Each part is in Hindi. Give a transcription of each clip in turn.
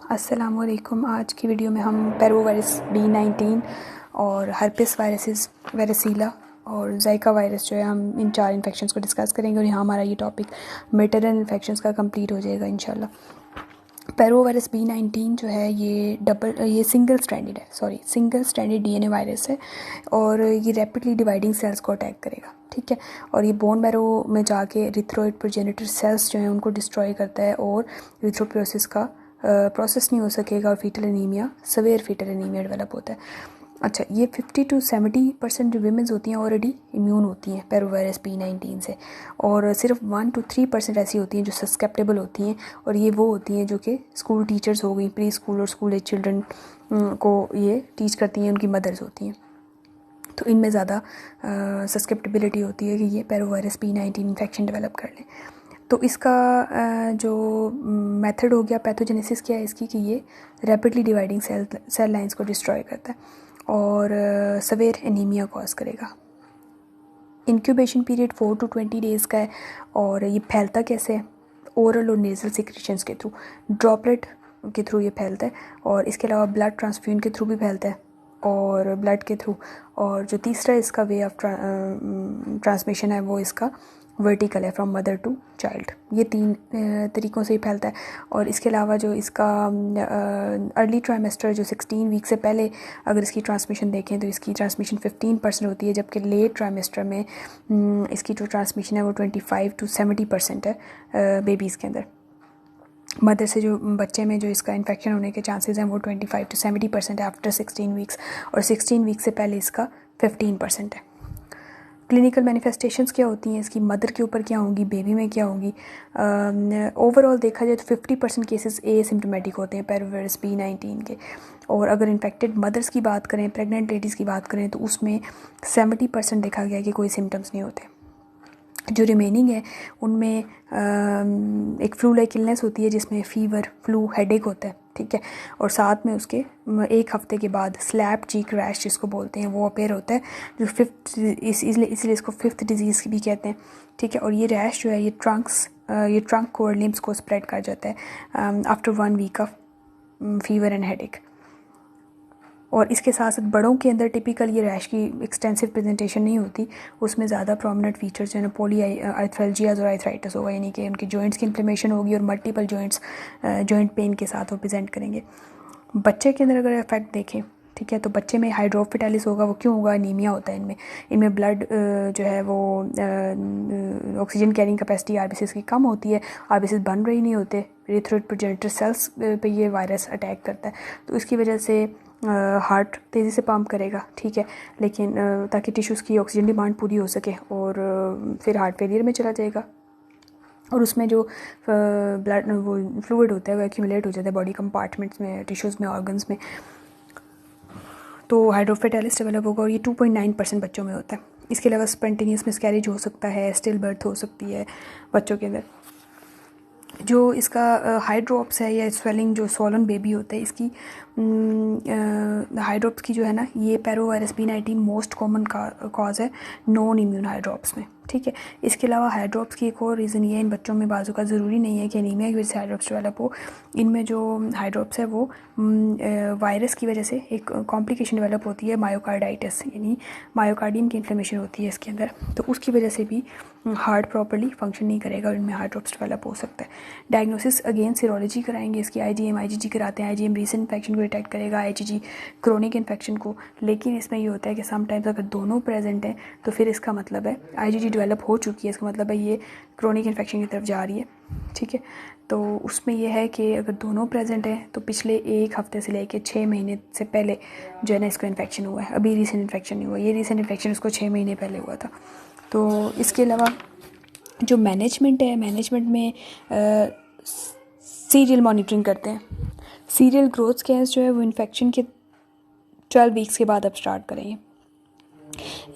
अस्सलामुअलैकुम। आज की वीडियो में हम पैरोवायरस B19 और हर्पिस वायरसेस, वेरेसीला और ज़ाइका वायरस जो है, हम इन 4 इन्फेक्शंस को डिस्कस करेंगे और यहाँ हमारा ये टॉपिक मैटरनल इन्फेक्शंस का कंप्लीट हो जाएगा इंशाल्लाह। पैरोवायरस B19 जो है ये सिंगल स्ट्रैंडेड DNA वायरस है और ये रैपिडली डिवाइडिंग सेल्स को अटैक करेगा, ठीक है। और ये बोन मैरो में जाके इरिथ्रोइड प्रोजेनिटर सेल्स जो हैं उनको डिस्ट्रॉय करता है और इरिथ्रोपोइसिस का प्रोसेस नहीं हो सकेगा और सवेयर फीटल एनीमिया डेवलप होता है। अच्छा, ये 50 to 70% जो वीमेंस होती हैं ऑलरेडी इम्यून होती हैं पैरोवायरस B19 से, और सिर्फ 1 to 3% ऐसी होती हैं जो सस्केप्टेबल होती हैं, और ये वो होती हैं जो कि स्कूल टीचर्स हो गई, प्री स्कूल और स्कूल एज चिल्ड्रन को ये टीच करती हैं, उनकी मदर्स होती हैं। तो इनमें ज़्यादा सस्केप्टेबिलिटी होती है कि ये पैरोवायरस B19 इन्फेक्शन डेवलप कर लें। तो इसका जो मेथड हो गया, पैथोजेनेसिस क्या है इसकी, कि ये रैपिडली डिवाइडिंग सेल लाइंस को डिस्ट्रॉय करता है और सवेयर एनीमिया कॉज करेगा। इंक्यूबेशन पीरियड 4 to 20 डेज़ का है और ये फैलता कैसे है? ओरल और नेज़ल सिक्रीशंस के थ्रू, ड्रॉपलेट के थ्रू ये फैलता है, और इसके अलावा ब्लड ट्रांसफ्यूजन के थ्रू भी फैलता है और ब्लड के थ्रू। और जो तीसरा इसका वे ऑफ ट्रांसमिशन है वो इसका वर्टिकल है, फ्रॉम मदर टू चाइल्ड। ये 3 तरीक़ों से ही फैलता है। और इसके अलावा जो इसका अर्ली ट्राइमेस्टर जो 16 वीक से पहले अगर इसकी ट्रांसमिशन देखें तो इसकी ट्रांसमिशन 15% होती है, जबकि लेट ट्राइमेस्टर में इसकी जो ट्रांसमिशन है वो 25 to 70% है बेबीज़ के अंदर। मदर से जो बच्चे में जो इसका इन्फेक्शन होने के चांसेस हैं वो 25 to 70% है आफ्टर 16 वीक्स, और 16 वीक से पहले इसका 15% है। क्लिनिकल मैनिफेस्टेशंस क्या होती हैं इसकी, मदर के ऊपर क्या होंगी, बेबी में क्या होंगी? ओवरऑल देखा जाए तो 50% केसेस एसिम्प्टोमेटिक होते हैं पैरोवायरस B19 के, और अगर इन्फेक्टेड मदर्स की बात करें, प्रेग्नेंट लेडीज़ की बात करें, तो उसमें 70% देखा गया कि कोई सिम्टम्स नहीं होते। जो रिमेनिंग है उनमें एक फ्लू लाइक इलनेस होती है जिसमें फीवर, फ्लू, हेडेक होता है, ठीक है, और साथ में उसके 1 हफ्ते के बाद स्लैप चीक रैश जिसको बोलते हैं वो अपेयर होता है, जो इसलिए इसको 5th डिजीज़ भी कहते हैं, ठीक है। और ये रैश जो है ये ट्रंक और लिम्स को स्प्रेड कर जाता है after 1 week of fever and headache. और इसके साथ साथ बड़ों के अंदर टिपिकल ये रैश की एक्सटेंसिव प्रेजेंटेशन नहीं होती, उसमें ज़्यादा प्रोमिनेंट फीचर्स जो है पॉलीआर्थ्रैल्जियाज और आर्थराइटिस होगा, यानी कि उनके जॉइंट्स की इन्फ्लेमेशन होगी और मल्टीपल जॉइंट पेन के साथ वो प्रेजेंट करेंगे। बच्चे के अंदर अगर इफेक्ट देखें, ठीक है, तो बच्चे में हाइड्रोफिटालिस होगा। वो क्यों होगा? एनीमिया होता है इनमें ब्लड जो है वो ऑक्सीजन कैरिंग कैपेसिटी आरबीसीज की कम होती है, आरबीसीज बन रही नहीं होते, इरिथ्रोइड प्रोजेनिटर सेल्स पे ये वायरस अटैक करता है, तो इसकी वजह से हार्ट तेज़ी से पंप करेगा, ठीक है, लेकिन ताकि टिश्यूज़ की ऑक्सीजन डिमांड पूरी हो सके, और फिर हार्ट फेलियर में चला जाएगा, और उसमें जो ब्लड वो फ्लूइड होता है वो एक्यूमुलेट हो जाता है बॉडी कंपार्टमेंट्स में, टिश्यूज़ में, ऑर्गन्स में, तो हाइड्रोफिटालिस डेवलप होगा, और ये 2.9% बच्चों में होता है। इसके अलावा स्पॉन्टेनियस मिसकैरेज हो सकता है, स्टिल बर्थ हो सकती है बच्चों के अंदर। जो इसका हाई ड्रॉप्स है या स्वेलिंग, जो स्वॉलन बेबी होता है, इसकी हाई ड्रॉप्स की जो है ना, ये पैरोवायरस B19 मोस्ट कॉमन कॉज है नॉन इम्यून हाई ड्रॉप्स में, ठीक है। इसके अलावा हाई ड्रॉप्स की एक और रीज़न ये है, इन बच्चों में बाजू का ज़रूरी नहीं है कि एनीमिया की वजह से हाई ड्रॉप्स डेवलप हो। इनमें जो हाई ड्रॉप्स है वो वायरस की वजह से एक कॉम्प्लिकेशन डेवलप होती है, मायोकार्डाइटिस, यानी मायोकार्डियम की इन्फ्लेमेशन होती है इसके अंदर, तो उसकी वजह से भी हार्ट प्रॉपर्ली फंक्शन नहीं करेगा और इनमें हार्ट ड्रॉप्स डेवलप हो सकता है। डायग्नोसिस अगेन सीरोलॉजी कराएंगे इसकी, IgG कराते हैं। IgM रीसेंट इन्फेक्शन को डिटेक्ट करेगा, IgG क्रोनिक इन्फेक्शन को, लेकिन इसमें ये होता है कि समटाइम्स अगर दोनों प्रेजेंट हैं तो फिर इसका मतलब है IgG डेवलप हो चुकी है, इसका मतलब है ये क्रोनिक इन्फेक्शन की तरफ जा रही है, ठीक है। तो उसमें यह है कि अगर दोनों प्रेजेंट हैं तो पिछले 1 हफ्ते से लेकर 6 महीने से पहले जो है ना इसको इन्फेक्शन हुआ है, अभी रीसेंट इन्फेक्शन नहीं हुआ, ये रीसेंट इन्फेक्शन उसको 6 महीने पहले हुआ था। तो इसके अलावा जो मैनेजमेंट है, मैनेजमेंट में सीरियल मॉनिटरिंग करते हैं। सीरियल ग्रोथ स्कैन्स जो है वो इन्फेक्शन के 12 वीक्स के बाद आप स्टार्ट करेंगे।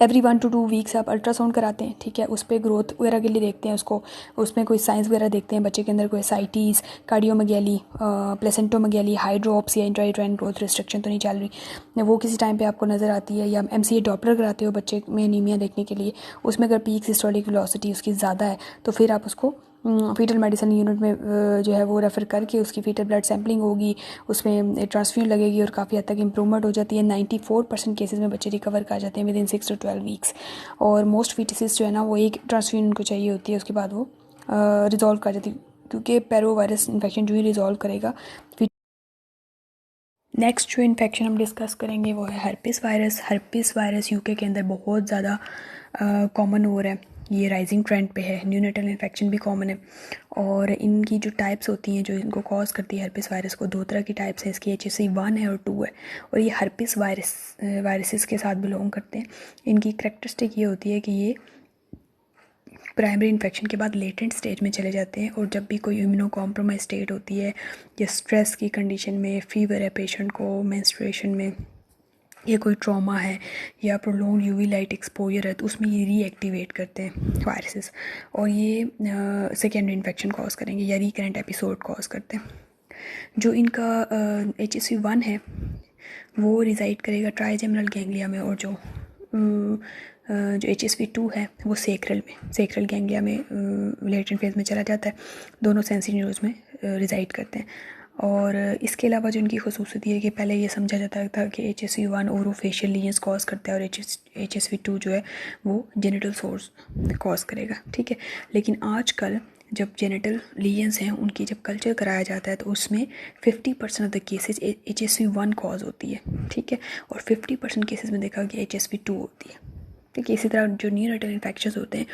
एवरी 1 to 2 वीक्स आप अल्ट्रासाउंड कराते हैं, ठीक है, उस पर ग्रोथ वगैरह के लिए देखते हैं उसको, उसमें कोई साइंस वगैरह देखते हैं बच्चे के अंदर कोई एसाइटीज़, कार्डियोमेगैली, प्लेसेंटोमेगैली, हाई ड्रॉप्स या इंट्रायूटेराइन ग्रोथ रिस्ट्रिक्शन तो नहीं चल रही, वो किसी टाइम पे आपको नज़र आती है। या MCA डॉपलर कराते हो बच्चे में एनीमिया देखने के लिए, उसमें अगर पीक सिस्टोलिक वेलोसिटी उसकी ज़्यादा है तो फिर आप उसको फीटल मेडिसिन यूनिट में जो है वो रेफ़र करके उसकी फीटल ब्लड सैम्पलिंग होगी, उसमें ट्रांसफ्यूजन लगेगी और काफ़ी हद तक इम्प्रूवमेंट हो जाती है। 94% केसेस में बच्चे रिकवर कर जाते हैं विदिन 6 to 12 वीक्स। और मोस्ट फीटसेस जो है ना वो एक ट्रांसफ्यूजन उनको चाहिए होती है, उसके बाद वो रिजॉल्व कर जाती है, क्योंकि पैरो वायरस इन्फेक्शन जो ही रिजॉल्व करेगा। नेक्स्ट जो इन्फेक्शन हम डिस्कस करेंगे वो है herpes virus. Herpes virus UK के अंदर बहुत ज़्यादा कॉमन हो रहा है, ये राइजिंग ट्रेंड पे है। न्यूनेटल इन्फेक्शन भी कॉमन है और इनकी जो टाइप्स होती हैं जो इनको कॉज करती है हर्पिस वायरस को, 2 तरह की टाइप्स हैं इसकी, HSV1 है और 2 है। और ये हर्पिस वायरसेस के साथ बिलोंग करते हैं। इनकी करेक्टरिस्टिक ये होती है कि ये प्राइमरी इन्फेक्शन के बाद लेटेंट स्टेज में चले जाते हैं, और जब भी कोई इम्यूनो कॉम्प्रोमाइज स्टेट होती है या स्ट्रेस की कंडीशन में, फीवर है पेशेंट को, मेंस्ट्रुएशन में, या कोई ट्रॉमा है या प्रोलॉन्ग यूवी लाइट एक्सपोजर है, तो उसमें ये रीएक्टिवेट करते हैं वायरसेस, और ये सेकेंडरी इन्फेक्शन कॉज करेंगे या रिकरेंट एपिसोड कॉज करते हैं। जो इनका HSV1 है वो रिजाइड करेगा ट्राइजेमिनल गैंग्लिया में, और जो HSV2 है वो सेक्रल गैंग्लिया में लेटेंट फेज में चला जाता है। दोनों सेंसरी न्यूरोज में रिजाइड करते हैं। और इसके अलावा जो इनकी खसूसियत है कि पहले ये समझा जाता था कि HSV1 ओरोफेशियल लीजन्स कॉज करता है और HSV2 जो है वो जेनिटल सोर्स कॉज करेगा, ठीक है। लेकिन आजकल जब जेनिटल लीजन्स हैं उनकी जब कल्चर कराया जाता है तो उसमें 50% of the cases HSV1 cause होती है, ठीक है, और 50% केसेस में देखा कि HSV2 होती है, ठीक है। इसी तरह जो न्यूनेटल इन्फेक्शंस होते हैं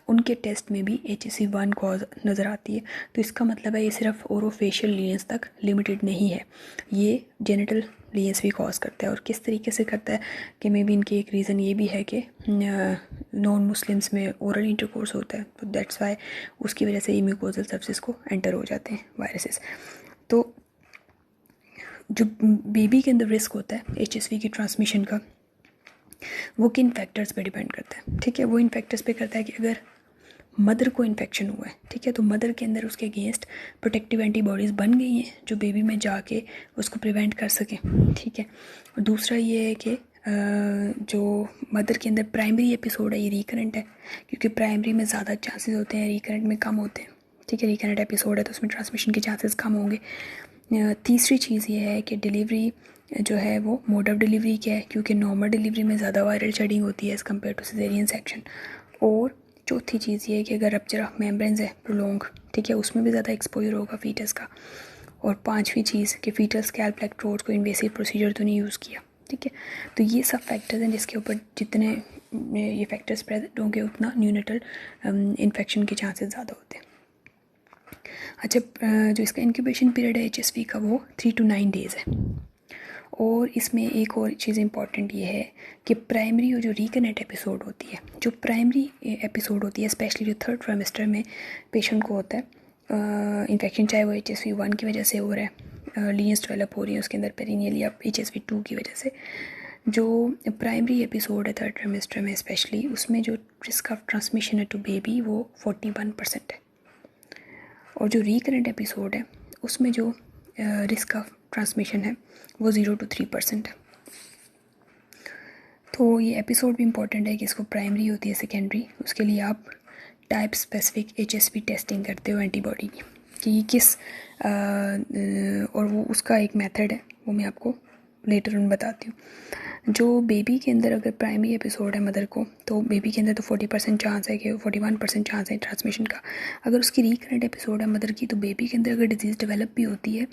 उनके टेस्ट में भी HSV1 कॉज नज़र आती है। तो इसका मतलब है ये सिर्फ ओरोफेशियल लीजन्स तक लिमिटेड नहीं है, ये जेनिटल लीजन्स भी कॉज करता है। और किस तरीके से करता है कि मे बी इनकी एक रीज़न ये भी है कि नॉन मुस्लिम्स में ओरल इंटरकोर्स होता है, तो दैट्स वाई उसकी वजह से ये म्यूकोजल सर्फेस को एंटर हो जाते हैं वायरसेस। तो जो बेबी के अंदर रिस्क होता है HSV की ट्रांसमिशन का, वो किन फैक्टर्स पे डिपेंड करता है, ठीक है। वो इन फैक्टर्स पे करता है कि अगर मदर को इन्फेक्शन हुआ है, ठीक है, तो मदर के अंदर उसके अगेंस्ट प्रोटेक्टिव एंटीबॉडीज़ बन गई हैं जो बेबी में जाके उसको प्रिवेंट कर सकें, ठीक है। और दूसरा ये है कि जो मदर के अंदर प्राइमरी एपिसोड है ये रिकरेंट है, क्योंकि प्राइमरी में ज़्यादा चांसेस होते हैं, रिकरेंट में कम होते हैं, ठीक है। रिकरेंट एपिसोड है तो उसमें ट्रांसमिशन के चांसेस कम होंगे। तीसरी चीज़ ये है कि डिलीवरी जो है वो मोड ऑफ डिलीवरी क्या है, क्योंकि नॉर्मल डिलीवरी में ज़्यादा वायरल शेडिंग होती है as compare to caesarean section. और चौथी चीज़ ये है कि अगर रप्चर ऑफ मेम्ब्रेन्स है प्रोलॉन्ग, ठीक है, उसमें भी ज़्यादा एक्सपोजर होगा फीटस का। और पांचवी चीज़ कि फीटल स्कैल्प इलेक्ट्रोड को इन्वेसिव प्रोसीजर तो नहीं यूज़ किया, ठीक है। तो ये सब फैक्टर्स हैं जिसके ऊपर जितने ये फैक्टर्स प्रेजेंट होंगे उतना न्यूनेटल इन्फेक्शन के चांसेस ज़्यादा होते हैं। अच्छा, जो इसका इंक्यूबेशन पीरियड है HSV का वो 3 to 9 डेज़ है। और इसमें एक और चीज़ इंपॉर्टेंट ये है कि प्राइमरी और जो रिकनेक्ट एपिसोड होती है, जो प्राइमरी एपिसोड होती है स्पेशली जो 3rd ट्राइमेस्टर में पेशेंट को होता है इन्फेक्शन, चाहे वो HSV1 की वजह से हो रहा है, लीजन्स डेवलप हो रही है उसके अंदर पेरिनियल, या HSV2 की वजह से, जो प्राइमरी एपिसोड है 3rd ट्राइमेस्टर में स्पेशली, उसमें जो रिस्क ऑफ ट्रांसमिशन है टू बेबी वो 41% है। और जो रिकरेंट एपिसोड है उसमें जो रिस्क ऑफ ट्रांसमिशन है वो 0 to 3% है। तो ये एपिसोड भी इम्पॉर्टेंट है कि इसको प्राइमरी होती है सेकेंडरी, उसके लिए आप टाइप स्पेसिफिक HSV टेस्टिंग करते हो एंटीबॉडी की कि किस और वो उसका एक मेथड है, वो मैं आपको लेटर ऑन बताती हूँ। जो बेबी के अंदर अगर प्राइमरी एपिसोड है मदर को, तो बेबी के अंदर तो 40% चांस है कि 41% चांस है ट्रांसमिशन का। अगर उसकी रिकरेंट एपिसोड है मदर की, तो बेबी के अंदर अगर डिजीज़ डेवलप भी होती है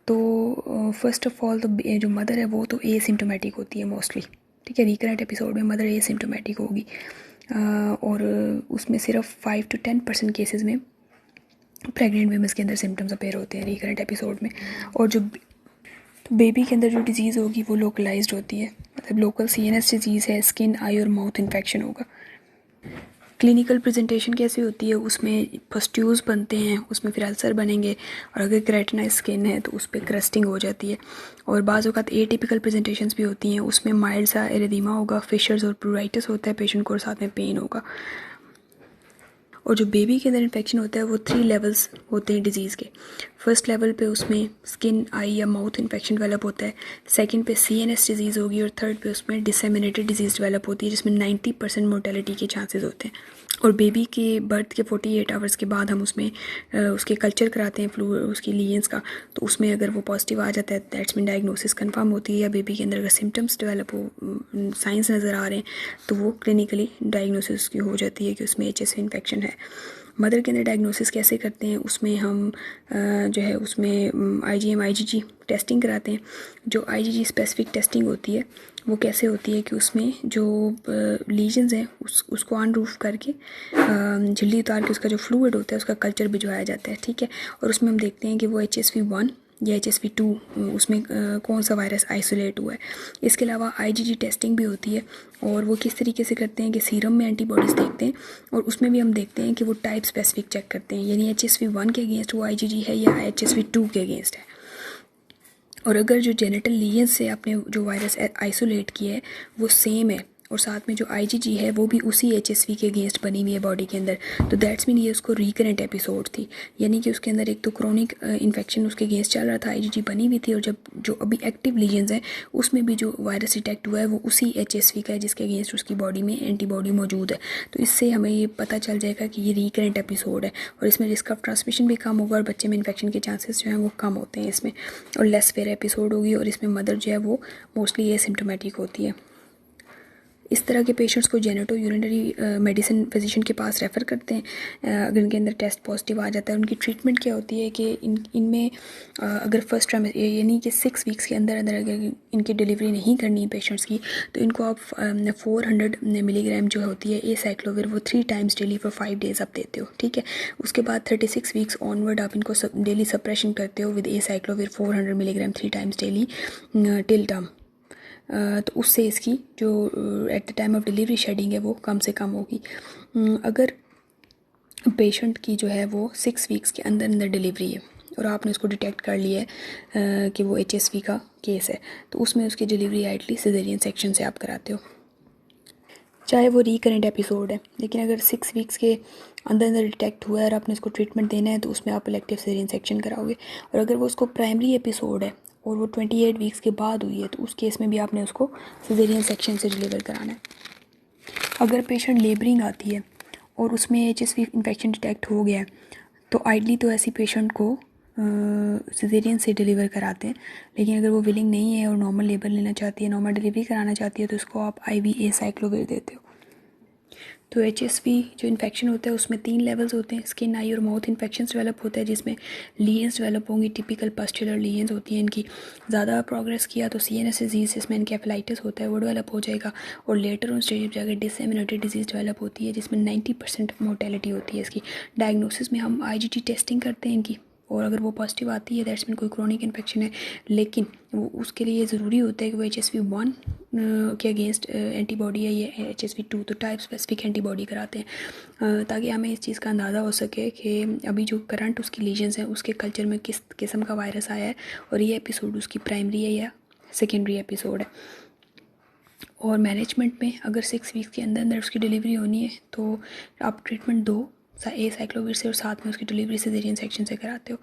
तो फर्स्ट ऑफ ऑल तो जो मदर है वो तो एसिम्टोमेटिक होती है मोस्टली, ठीक है। रिकरेंट एपिसोड में मदर एसिम्टोमेटिक होगी और उसमें सिर्फ 5 to 10% केसेस में प्रेग्नेंट वीमेंस के अंदर सिम्टम्स अपेयर होते हैं रिकरेंट एपिसोड में। और जो बेबी के अंदर जो डिज़ीज़ होगी वो लोकलाइज्ड होती है, मतलब लोकल CNS डिजीज़ है, स्किन, आई और माउथ इन्फेक्शन होगा। क्लिनिकल प्रेजेंटेशन कैसी होती है, उसमें पस्ट्यूल्स बनते हैं, उसमें फिर अल्सर बनेंगे, और अगर केराटिनाइज स्किन है तो उस पर क्रस्टिंग हो जाती है। और बाज़ औक़ात एटिपिकल प्रेजेंटेशंस भी होती हैं, उसमें माइल्ड सा एरिदीमा होगा, फिशर्स और प्रूराइटिस होता है पेशेंट को, और साथ में पेन होगा। और जो बेबी के अंदर इन्फेक्शन होता है वो 3 लेवल्स होते हैं डिजीज़ के। फर्स्ट लेवल पे उसमें स्किन, आई या माउथ इन्फेक्शन डेवलप होता है, सेकंड पे CNS डिजीज़ होगी, और थर्ड पे उसमें डिसेमिनेटेड डिजीज़ डेवलप होती है जिसमें 90% मोर्टेलिटी के चांसेस होते हैं। और बेबी के बर्थ के 48 आवर्स के बाद हम उसमें उसके कल्चर कराते हैं फ्लू उसकी लीजेंस का। तो उसमें अगर वो पॉजिटिव आ जाता है दैट्स मीन डायग्नोसिस कंफर्म होती है, या बेबी के अंदर अगर सिम्टम्स डेवलप हो, साइंस नज़र आ रहे हैं, तो वो क्लिनिकली डायग्नोसिस की हो जाती है कि उसमें HSV इन्फेक्शन है। मदर के अंदर डायग्नोसिस कैसे करते हैं, उसमें हम जो है उसमें IgM IgG टेस्टिंग कराते हैं। जो IgG स्पेसिफिक टेस्टिंग होती है वो कैसे होती है कि उसमें जो लीजन्स हैं उसको अनरूफ करके झिल्ली उतार के उसका जो फ्लूइड होता है उसका कल्चर भिजवाया जाता है, ठीक है। और उसमें हम देखते हैं कि वो HSV1 या HSV2 उसमें कौन सा वायरस आइसोलेट हुआ है। इसके अलावा IgG टेस्टिंग भी होती है, और वो किस तरीके से करते हैं कि सीरम में एंटीबॉडीज़ देखते हैं, और उसमें भी हम देखते हैं कि वो टाइप स्पेसिफिक चेक करते हैं, यानी HSV1 के अगेंस्ट वो IgG है या HSV2 के अगेंस्ट है। और अगर जो जेनेटल लीजेंस से आपने जो वायरस आइसोलेट किया है वो सेम है, और साथ में जो IgG है वो भी उसी HSV के अगेंस्ट बनी हुई है बॉडी के अंदर, तो दैट्स मीन ये उसको रिकरेंट एपिसोड थी, यानी कि उसके अंदर एक तो क्रोनिक इन्फेक्शन उसके अगेंस्ट चल रहा था, IgG बनी हुई थी, और जब जो अभी एक्टिव लीजेंस हैं उसमें भी जो वायरस डिटेक्ट हुआ है वो उसी HSV का है जिसके अगेंस्ट उसकी बॉडी में एंटीबॉडी मौजूद है। तो इससे हमें ये पता चल जाएगा कि ये रिकरेंट एपिसोड है, और इसमें रिस्क ऑफ ट्रांसमिशन भी कम होगा, और बच्चे में इन्फेक्शन के चांसेस जो हैं वो कम होते हैं इसमें, और लेस फेयर एपिसोड होगी, और इसमें मदर जो है वो मोस्टली एसिम्प्टोमेटिक होती है। इस तरह के पेशेंट्स को जेनेटो यूरिनरी मेडिसिन फिजिशियन के पास रेफ़र करते हैं। अगर इनके अंदर टेस्ट पॉजिटिव आ जाता है, उनकी ट्रीटमेंट क्या होती है कि इनमें अगर फर्स्ट टाइम यानी कि 6 वीक्स के अंदर अंदर अगर इनकी डिलीवरी नहीं करनी है पेशेंट्स की, तो इनको आप 400 मिलीग्राम जो होती है एसाइक्लोविर वो 3 टाइम्स डेली फॉर 5 डेज़ आप देते हो, ठीक है। उसके बाद 36 वीक्स ऑनवर्ड आप इनको डेली सप्रेशन करते हो with acyclovir 400 milligram 3 times daily till term. तो उससे इसकी जो at the time of delivery shedding है वो कम से कम होगी। अगर पेशेंट की जो है वो 6 वीक्स के अंदर अंदर डिलीवरी है और आपने उसको डिटेक्ट कर लिया है कि वो HSV का केस है, तो उसमें उसकी डिलीवरी आइडली सिजेरियन सेक्शन से आप कराते हो, चाहे वो रिकरेंट एपिसोड है। लेकिन अगर 6 वीक्स के अंदर अंदर डिटेक्ट हुआ है और आपने उसको ट्रीटमेंट देना है तो उसमें आप इलेक्टिव सिजेरियन सेक्शन कराओगे। और अगर वो उसको प्राइमरी एपिसोड है और वो 28 वीक्स के बाद हुई है तो उस केस में भी आपने उसको सिजेरियन सेक्शन से डिलीवर कराना है। अगर पेशेंट लेबरिंग आती है और उसमें HSV इन्फेक्शन डिटेक्ट हो गया है तो आइडली तो ऐसी पेशेंट को सिजेरियन से डिलीवर कराते हैं। लेकिन अगर वो विलिंग नहीं है और नॉर्मल लेबर लेना चाहती है, नॉर्मल डिलीवरी कराना चाहती है, तो उसको आप IV एसाइक्लोविर देते हो। तो HSV जो इन्फेक्शन होता है उसमें 3 लेवल्स होते हैं। स्किन, आई और माउथ इन्फेक्शन डेवलप होता है जिसमें लीजन्स डेवलप होंगी, टिपिकल पस्टुलर लीजन्स होती हैं इनकी। ज़्यादा प्रोग्रेस किया तो CNS डिजीज़ जिसमें एनकेफेलाइटिस होता है वो डेवलप हो जाएगा, और लेटर ऑन स्टेज जाकर डिसेमिनेटेड डिजीज़ डेवलप होती है जिसमें 90% मोर्टेलिटी होती है इसकी। डायग्नोसिस में हम IgG टेस्टिंग करते हैं इनकी, और अगर वो पॉजिटिव आती है दैट्स मीन कोई क्रोनिक इन्फेक्शन है, लेकिन वो उसके लिए ज़रूरी होता है कि वो HSV1 के अगेंस्ट एंटीबॉडी है या HSV2, तो टाइप स्पेसिफिक एंटीबॉडी कराते हैं ताकि हमें इस चीज़ का अंदाज़ा हो सके कि अभी जो करंट उसकी लीजन्स हैं उसके कल्चर में किस किस्म का वायरस आया है, और ये एपिसोड उसकी प्राइमरी है या सेकेंडरी एपिसोड है। और मैनेजमेंट में अगर 6 वीक्स के अंदर अंदर उसकी डिलीवरी होनी है तो आप ट्रीटमेंट दो एसाइक्लोविर से, और साथ में उसकी डिलीवरी सिजेरियन सेक्शन से कराते हो,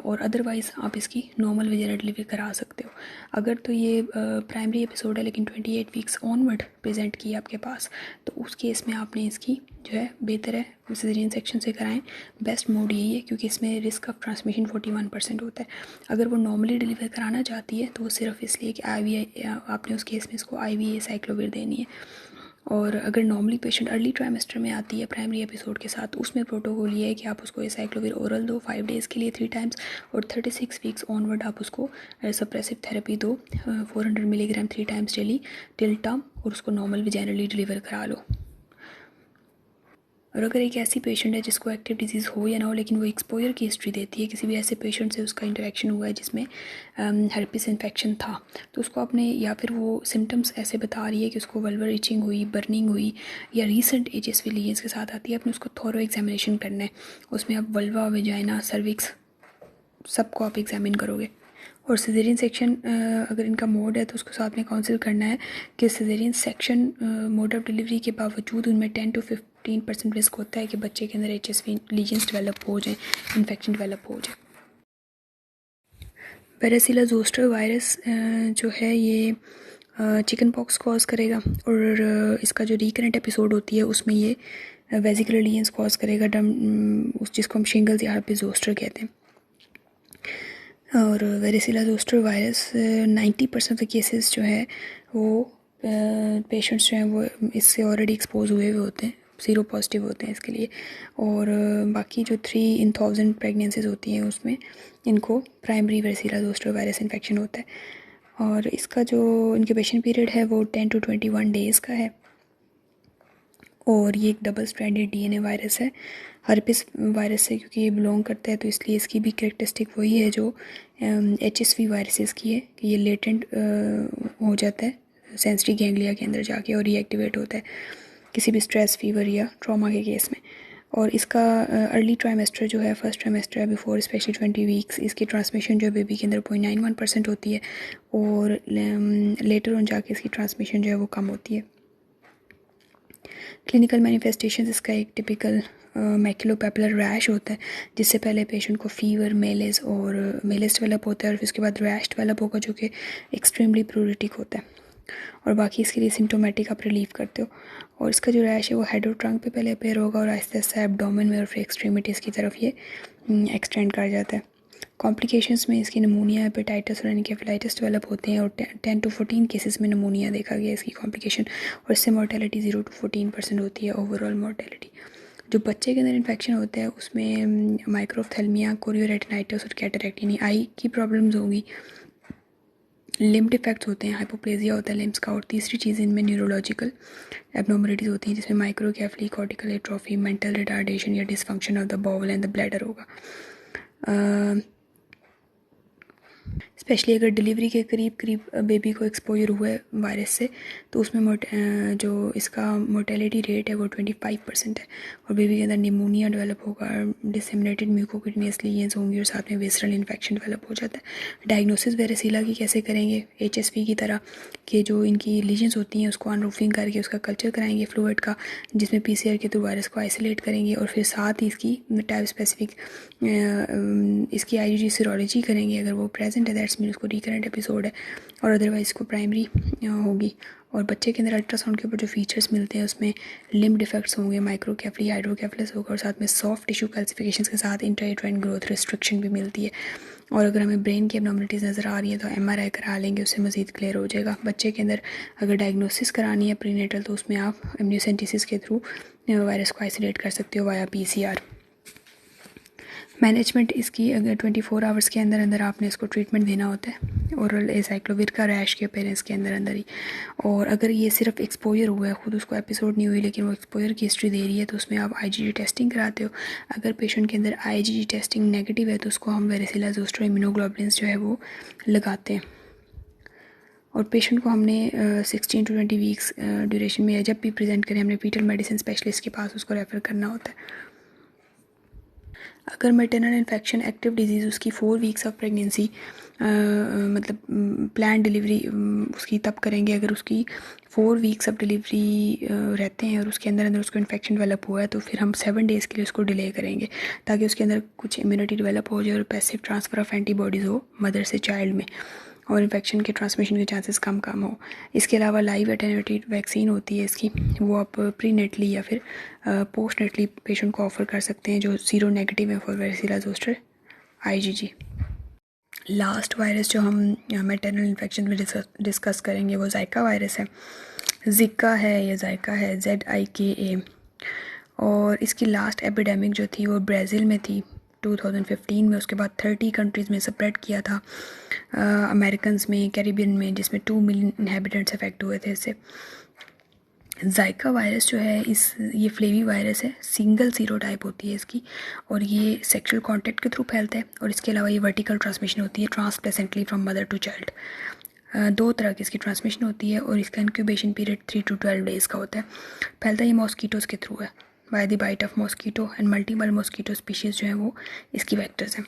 और अदरवाइज़ आप इसकी नॉर्मल वेजाइनल डिलीवरी करा सकते हो। अगर तो ये प्राइमरी एपिसोड है लेकिन 28 वीक्स ऑनवर्ड प्रेजेंट की आपके पास, तो उस केस में आपने इसकी जो है बेहतर है सिजेरियन सेक्शन से कराएं। बेस्ट मोड यही है क्योंकि इसमें रिस्क ऑफ ट्रांसमिशन 41% होता है। अगर वो नॉर्मली डिलीवर कराना चाहती है तो वो सिर्फ इसलिए कि IV आपने उस केस में इसको IV एसाइक्लोविर देनी है। और अगर नॉर्मली पेशेंट अर्ली ट्राइमेस्टर में आती है प्राइमरी एपिसोड के साथ, उसमें प्रोटोकॉल ये है कि आप उसको एसाइक्लोविर ओरल दो 5 डेज़ के लिए 3 टाइम्स, और 36 वीक्स ऑनवर्ड आप उसको सप्रेसिव थेरेपी दो 400 milligram 3 times daily till term, और उसको नॉर्मल विजाइनली डिलीवर करा लो। और अगर एक ऐसी पेशेंट है जिसको एक्टिव डिजीज़ हो या ना हो लेकिन वो एक्सपोजर की हिस्ट्री देती है, किसी भी ऐसे पेशेंट से उसका इंटरेक्शन हुआ है जिसमें हर्पिस इन्फेक्शन था, तो उसको अपने, या फिर वो सिम्टम्स ऐसे बता रही है कि उसको वल्वर इचिंग हुई, बर्निंग हुई, या रीसेंट HSV लीजन्स के साथ आती है, अपने उसको थोरो एग्जामिनेशन करना है। उसमें आप वल्वा, वेजाइना, सर्विक्स सबको आप एग्जामिन करोगे। और सिजेरियन सेक्शन अगर इनका मोड है तो उसको साथ में काउंसिल करना है कि caesarean section mode of delivery के बावजूद उनमें 10 to 15% रिस्क होता है कि बच्चे के अंदर HSV लीजन्स डेवलप हो जाए, इन्फेक्शन डेवलप हो जाए। वेरेसिला जोस्टर वायरस जो है ये चिकन पॉक्स कॉज करेगा, और इसका जो रिकरेंट एपिसोड होती है उसमें ये वेजिकुलर लीजन्स कॉज करेगा, जिसको हम शिंगल्स या हर्पिस जोस्टर कहते हैं। और वेरिसिला जोस्टर वायरस 90% ऑफ केसेस जो है वो पेशेंट्स जो हैं वो इससे ऑलरेडी एक्सपोज हुए हुए होते हैं, सीरो पॉजिटिव होते हैं इसके लिए। और बाकी जो 3 in 1000 प्रेगनेंसीज होती हैं उसमें इनको प्राइमरी वेरिसिला जोस्टर वायरस इन्फेक्शन होता है। और इसका जो इंक्यूबेशन पीरियड है वो 10 to 21 डेज़ का है। और ये एक डबल स्ट्रैंडेड DNA वायरस है हर्पिस वायरस से, क्योंकि ये बिलोंग करता है तो इसलिए इसकी भी कैरेक्टरिस्टिक वही है जो HSV वायरसेस की है कि ये लेटेंट हो जाता है सेंसरी गैंग्लिया के अंदर जाके और रीएक्टिवेट होता है किसी भी स्ट्रेस, फीवर या ट्रॉमा के केस में। और इसका अर्ली ट्राइमेस्टर जो है, फर्स्ट ट्राइमेस्टर है बिफोर स्पेशली 20 वीक्स, इसकी ट्रांसमिशन जो है बेबी के अंदर 0.91% होती है, और लेटर ऑन जाके इसकी ट्रांसमिशन जो है वो कम होती है। क्लिनिकल मैनिफेस्टेशंस इसका एक टिपिकल मैक्युलोपैपुलर रैश होता है, जिससे पहले पेशेंट को फीवर, मेलेस डेवलप होता है, और फिर उसके बाद रैश डेवलप होगा जो कि एक्सट्रीमली प्रूरिटिक होता है। और बाकी इसके लिए सिम्टोमेटिक आप रिलीव करते हो। और इसका जो रैश है वो हेड और ट्रंक पे पहले अपेयर होगा और आहिस्ता आहिस्ता एब्डोमेन में और फिर एक्सट्रीमिटीज़ की तरफ ये एक्सटेंड कर जाता है। कॉम्प्लिकेशंस में इसकी नमूनिया, हेपेटाइटिस और एनकेफेलाइटिस डेवलप होते हैं, और 10 to 14 केसेस में नमूनिया देखा गया इसकी कॉम्प्लिकेशन, और इससे मोर्टेलिटी 0 to 14% होती है ओवरऑल मोर्टेलिटी। जो बच्चे के अंदर इन्फेक्शन होता है उसमें माइक्रोफ्थेल्मिया, कोरियोरेटिनाइटिस और कैटरेक्ट यानी आई की प्रॉब्लम्स होंगी, लिम्ब डिफेक्ट्स होते हैं, हाइपोप्लेजिया होता है लिम्स का, और तीसरी चीज़ इनमें न्यूरोलॉजिकल एबनॉर्मलिटीज़ होती हैं जिसमें microcephaly, cortical atrophy, mental retardation या dysfunction of the bowel and the bladder होगा। स्पेशली अगर डिलीवरी के करीब बेबी को एक्सपोजर हुआ है वायरस से तो उसमें जो इसका मोर्टेलिटी रेट है वो 25% है, और बेबी के अंदर निमोनिया डेवलप होगा, डिसेमिनेटेड म्यूकोक्यूटेनियस लीजन्स होंगी, और साथ में विसरल इन्फेक्शन डेवलप हो जाता है। डायग्नोसिस वेरिसिला की कैसे करेंगे? HSV की तरह कि जो इनकी लीजन्स होती हैं उसको अनरूफिंग करके उसका कल्चर कराएंगे फ्लूइड का, जिसमें PCR के थ्रू वायरस को आइसोलेट करेंगे, और फिर साथ ही इसकी टाइप स्पेसिफिक इसकी IgG सीरोलॉजी करेंगे। अगर वो प्रेजेंट है दैट्स मीन उसको रिकरेंट एपिसोड है, और अदरवाइज इसको प्राइमरी होगी। और बच्चे के अंदर अल्ट्रासाउंड के ऊपर जो फीचर्स मिलते हैं उसमें लिम्ब डिफेक्ट्स होंगे, माइक्रोकेफली, हाइड्रोकेफलस होगा, और साथ में सॉफ्ट टिश्यू कैल्सिफिकेशन के साथ इंट्रायूटेराइन ग्रोथ रिस्ट्रिक्शन भी मिलती है। और अगर हमें ब्रेन की एबनॉर्मलिटीज़ नज़र आ रही है तो MRI करा लेंगे, उससे मज़ीद क्लियर हो जाएगा। बच्चे के अंदर अगर डायग्नोसिस करानी है प्रीनेटल तो उसमें आप एमनियोसेंटिसिस के थ्रू वायरस को आइसोलेट कर सकते हो वाया PCR। मैनेजमेंट इसकी अगर 24 आवर्स के अंदर अंदर आपने इसको ट्रीटमेंट देना होता है ओरल एसाइक्लोविर का रैश के पेरेंट्स के अंदर अंदर ही। और अगर ये सिर्फ एक्सपोजर हुआ है, खुद उसको एपिसोड नहीं हुई लेकिन वो एक्सपोजर की हिस्ट्री दे रही है, तो उसमें आप IgG टेस्टिंग कराते हो। अगर पेशेंट के अंदर IgG टेस्टिंग नेगेटिव है तो उसको हम वेरिसिला जोस्टर इम्यूनोग्लोबुलिन्स जो है वो लगाते हैं। और पेशेंट को हमने 16 to 20 वीक्स ड्यूरेशन में जब भी प्रेजेंट करें हमने फीटल मेडिसिन स्पेशलिस्ट के पास उसको रेफ़र करना होता है। अगर मैटरनल इन्फेक्शन एक्टिव डिजीज़ उसकी 4 वीक्स ऑफ प्रेगनेंसी मतलब प्लान डिलीवरी उसकी तब करेंगे अगर उसकी 4 वीक्स ऑफ डिलीवरी रहते हैं और उसके अंदर अंदर उसको इन्फेक्शन डेवलप हुआ है, तो फिर हम 7 डेज़ के लिए उसको डिले करेंगे ताकि उसके अंदर कुछ इम्यूनिटी डेवलप हो जाए और पैसिव ट्रांसफ़र ऑफ एंटीबॉडीज़ हो मदर से चाइल्ड में, और इन्फेक्शन के ट्रांसमिशन के चांसेस कम हो। इसके अलावा लाइव एटेन्यूएटेड वैक्सीन होती है इसकी, वो आप प्री नेटली या फिर पोस्ट नेटली पेशेंट को ऑफ़र कर सकते हैं जो सीरो नेगेटिव है for वेरिसिला zoster IgG। Last virus जो हम मैटरनल इन्फेक्शन में डिस्कस करेंगे वो जाइका वायरस है। जिका है या जाइका है, ZIKA। और इसकी लास्ट एपिडेमिक जो थी वो ब्राज़ील में थी 2015 में, उसके बाद 30 कंट्रीज़ में स्प्रेड किया था, अमेरिकन में, कैरिबियन में, जिसमें 2 मिलियन इनहेबिटेंट्स अफेक्ट हुए थे इससे। जाइका वायरस जो है ये फ्लेवी वायरस है, सिंगल सीरोटाइप होती है इसकी, और ये सेक्सुअल कांटेक्ट के थ्रू फैलता है, और इसके अलावा ये वर्टिकल ट्रांसमिशन होती है ट्रांसप्लेसेंटली फ्रॉम मदर टू चाइल्ड। 2 तरह की इसकी ट्रांसमिशन होती है, और इसका इंक्यूबेशन पीरियड 3 to 12 डेज़ का होता है। फैलता ये मॉस्कीटोज़ के थ्रू है, by the bite of mosquito, and multiple mosquito species जो हैं वो इसकी वेक्टर्स हैं।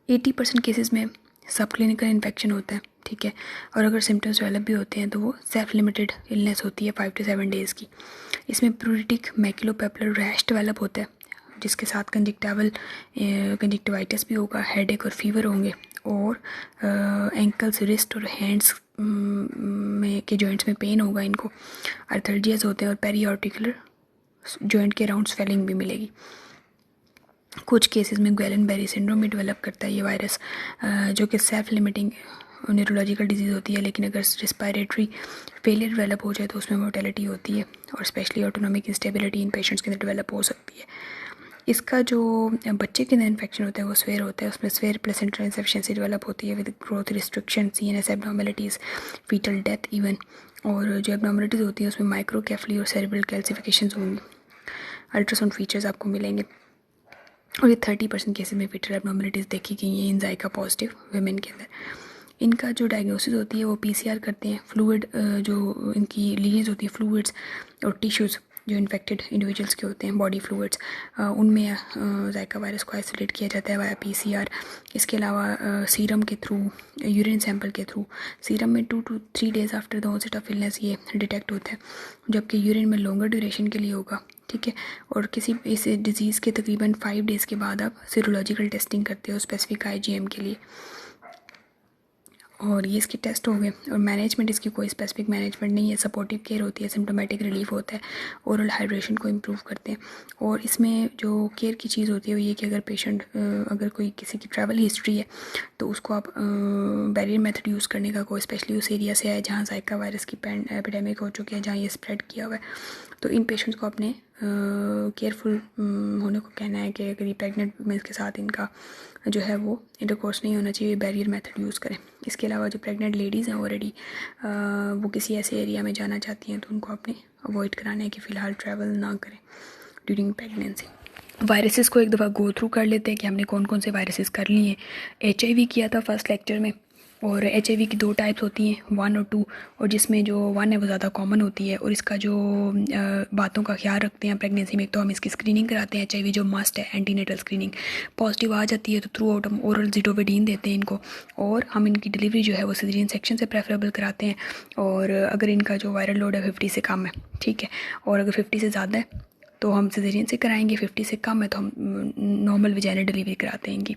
80% केसेस में सब क्लिनिकल इन्फेक्शन होता है, ठीक है, और अगर सिम्टम्स डेवलप भी होते हैं तो वो सेल्फ लिमिटेड इलनेस होती है 5 to 7 डेज़ की। इसमें प्रूरिटिक मैक्युलोपैपुलर रैश डेवलप होता है जिसके साथ कंजक्टिवाइटिस भी होगा, हेडेक और फीवर होंगे, और एंकल्स, रिस्ट और हैंड्स में के जॉइंट्स में पेन होगा इनको, आर्थल्जियाज होते हैं, और पेरी आर्टिकुलर जॉइंट के अराउंड स्वेलिंग भी मिलेगी। कुछ केसेस में गुएलन बेरी सिंड्रोम भी डेवलप करता है ये वायरस, जो कि सेल्फ लिमिटिंग न्यूरोलॉजिकल डिजीज़ होती है, लेकिन अगर रिस्पायरेटरी फेलियर डेवलप हो जाए तो उसमें मोर्टेलिटी होती है, और स्पेशली ऑटोनॉमिक इंस्टेबिलिटी इन पेशेंट्स के अंदर डेवलप हो सकती है। इसका जो बच्चे के अंदर इन्फेक्शन होता है वो स्वेयर होता है, उसमें स्वेयर प्लेसेंटल इंसफिशिएंसी डेवलप होती है with growth restriction, CNS abnormalities, fetal death even, और जो एब्नॉर्मलिटीज़ होती है उसमें माइक्रोकेफली और सेरेब्रल कैल्सिफिकेशंस होंगी, अल्ट्रासाउंड फीचर्स आपको मिलेंगे, और ये 30% केसेस में फीटल एब्नॉर्मलिटीज़ देखी गई हैं इन जायका पॉजिटिव वुमेन के अंदर। इनका जो डायग्नोसिस होती है वो पीसीआर करते हैं, फ्लूइड जो इनकी लीजेंस होती है, फ्लूइड्स और टिश्यूज़ जो इन्फेक्टेड इंडिविजुअल्स के होते हैं, बॉडी फ्लूइड्स, उनमें जायका वायरस को आइसोलेट किया जाता है वाया पीसीआर। इसके अलावा सीरम के थ्रू, यूरिन सैंपल के थ्रू, सीरम में 2 to 3 days after the onset of illness ये डिटेक्ट होता है, जबकि यूरिन में लॉन्गर ड्यूरेशन के लिए होगा, ठीक है। और किसी इस डिज़ीज़ के तकरीबन 5 days के बाद आप सीरोलॉजिकल टेस्टिंग करते हो स्पेसिफिक आईजीएम के लिए, और ये इसके टेस्ट हो गए। और मैनेजमेंट, इसकी कोई स्पेसिफिक मैनेजमेंट नहीं है, सपोर्टिव केयर होती है, सिम्टोमेटिक रिलीफ होता है, ओरल हाइड्रेशन को इम्प्रूव करते हैं। और इसमें जो केयर की चीज़ होती है वो ये कि अगर पेशेंट अगर कोई किसी की ट्रैवल हिस्ट्री है तो उसको आप बैरियर मेथड यूज़ करने का, कोई स्पेशली उस एरिया से आए जहाँ जायका वायरस की एपिडेमिक हो चुकी है, जहाँ ये स्प्रेड किया हुआ है, तो इन पेशेंट्स को अपने केयरफुल होने को कहना है कि अगर ये प्रेग्नेंट वुमेन्स के साथ इनका जो है वो इंटरकोर्स नहीं होना चाहिए, बैरियर मेथड यूज़ करें। इसके अलावा जो प्रेग्नेंट लेडीज़ हैं ऑलरेडी वो किसी ऐसे एरिया में जाना चाहती हैं तो उनको अपने अवॉइड कराना है कि फ़िलहाल ट्रैवल ना करें ड्यूरिंग प्रेगनेंसी। वायरसेस को एक दफ़ा गो थ्रू कर लेते हैं कि हमने कौन कौन से वायरसेस कर लिए हैं। HIV किया था फर्स्ट लेक्चर में, और HIV की 2 टाइप्स होती हैं, 1 और 2, और जिसमें जो 1 है वो ज़्यादा कॉमन होती है, और इसका जो बातों का ख्याल रखते हैं प्रेगनेंसी में, तो हम इसकी स्क्रीनिंग कराते हैं HIV जो मस्ट है, एंटीनेटल स्क्रीनिंग। पॉजिटिव आ जाती है तो थ्रू आउट हम ओरल ज़िटोविडीन देते हैं इनको, और हम इनकी डिलीवरी जो है वो सिजेरियन सेक्शन से प्रेफरेबल कराते हैं। और अगर इनका जो वायरल लोड है 50 से कम है, ठीक है, और अगर 50 से ज़्यादा है तो हम सिजेरियन से कराएंगे, 50 से कम है तो हम नॉर्मल विजाइनल डिलीवरी कराते हैं इनकी।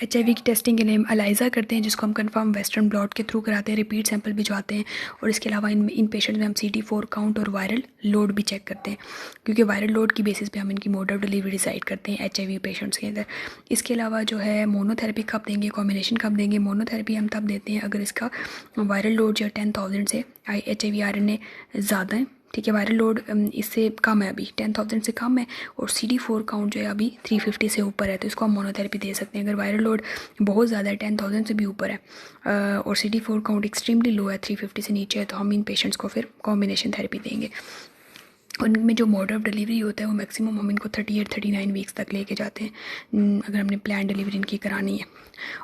HIV की टेस्टिंग के लिए हम एलाइजा करते हैं, जिसको हम कंफर्म वेस्टर्न ब्लॉट के थ्रू कराते हैं, रिपीट सैंपल भिजवाते हैं, और इसके अलावा इन पेशेंट्स में हम CD4 काउंट और वायरल लोड भी चेक करते हैं, क्योंकि वायरल लोड की बेसिस पे हम इनकी मोड ऑफ डिलीवरी डिसाइड करते हैं HIV पेशेंट्स के अंदर। इसके अलावा जो है मोनोथेरेपी कब देंगे, कॉम्बिनेशन कब देंगे। मोनोथेरेपी हम तब देते हैं अगर इसका वायरल लोड जो 10,000 से HIV RNA ज़्यादा है, ठीक है, वायरल लोड इससे कम है, अभी 10,000 से कम है, और CD4 काउंट जो है अभी 350 से ऊपर है, तो इसको हम मोनोथेरेपी दे सकते हैं। अगर वायरल लोड बहुत ज़्यादा है, 10,000 से भी ऊपर है, और CD4 काउंट एक्सट्रीमली लो है, 350 से नीचे है, तो हम इन पेशेंट्स को फिर कॉम्बिनेशन थेरेपी देंगे। उनमें जो मोड ऑफ डिलीवरी होता है वो मैक्सिमम हम इनको 38-39 वीक्स तक लेके जाते हैं अगर हमने प्लान डिलीवरी इनकी करानी है।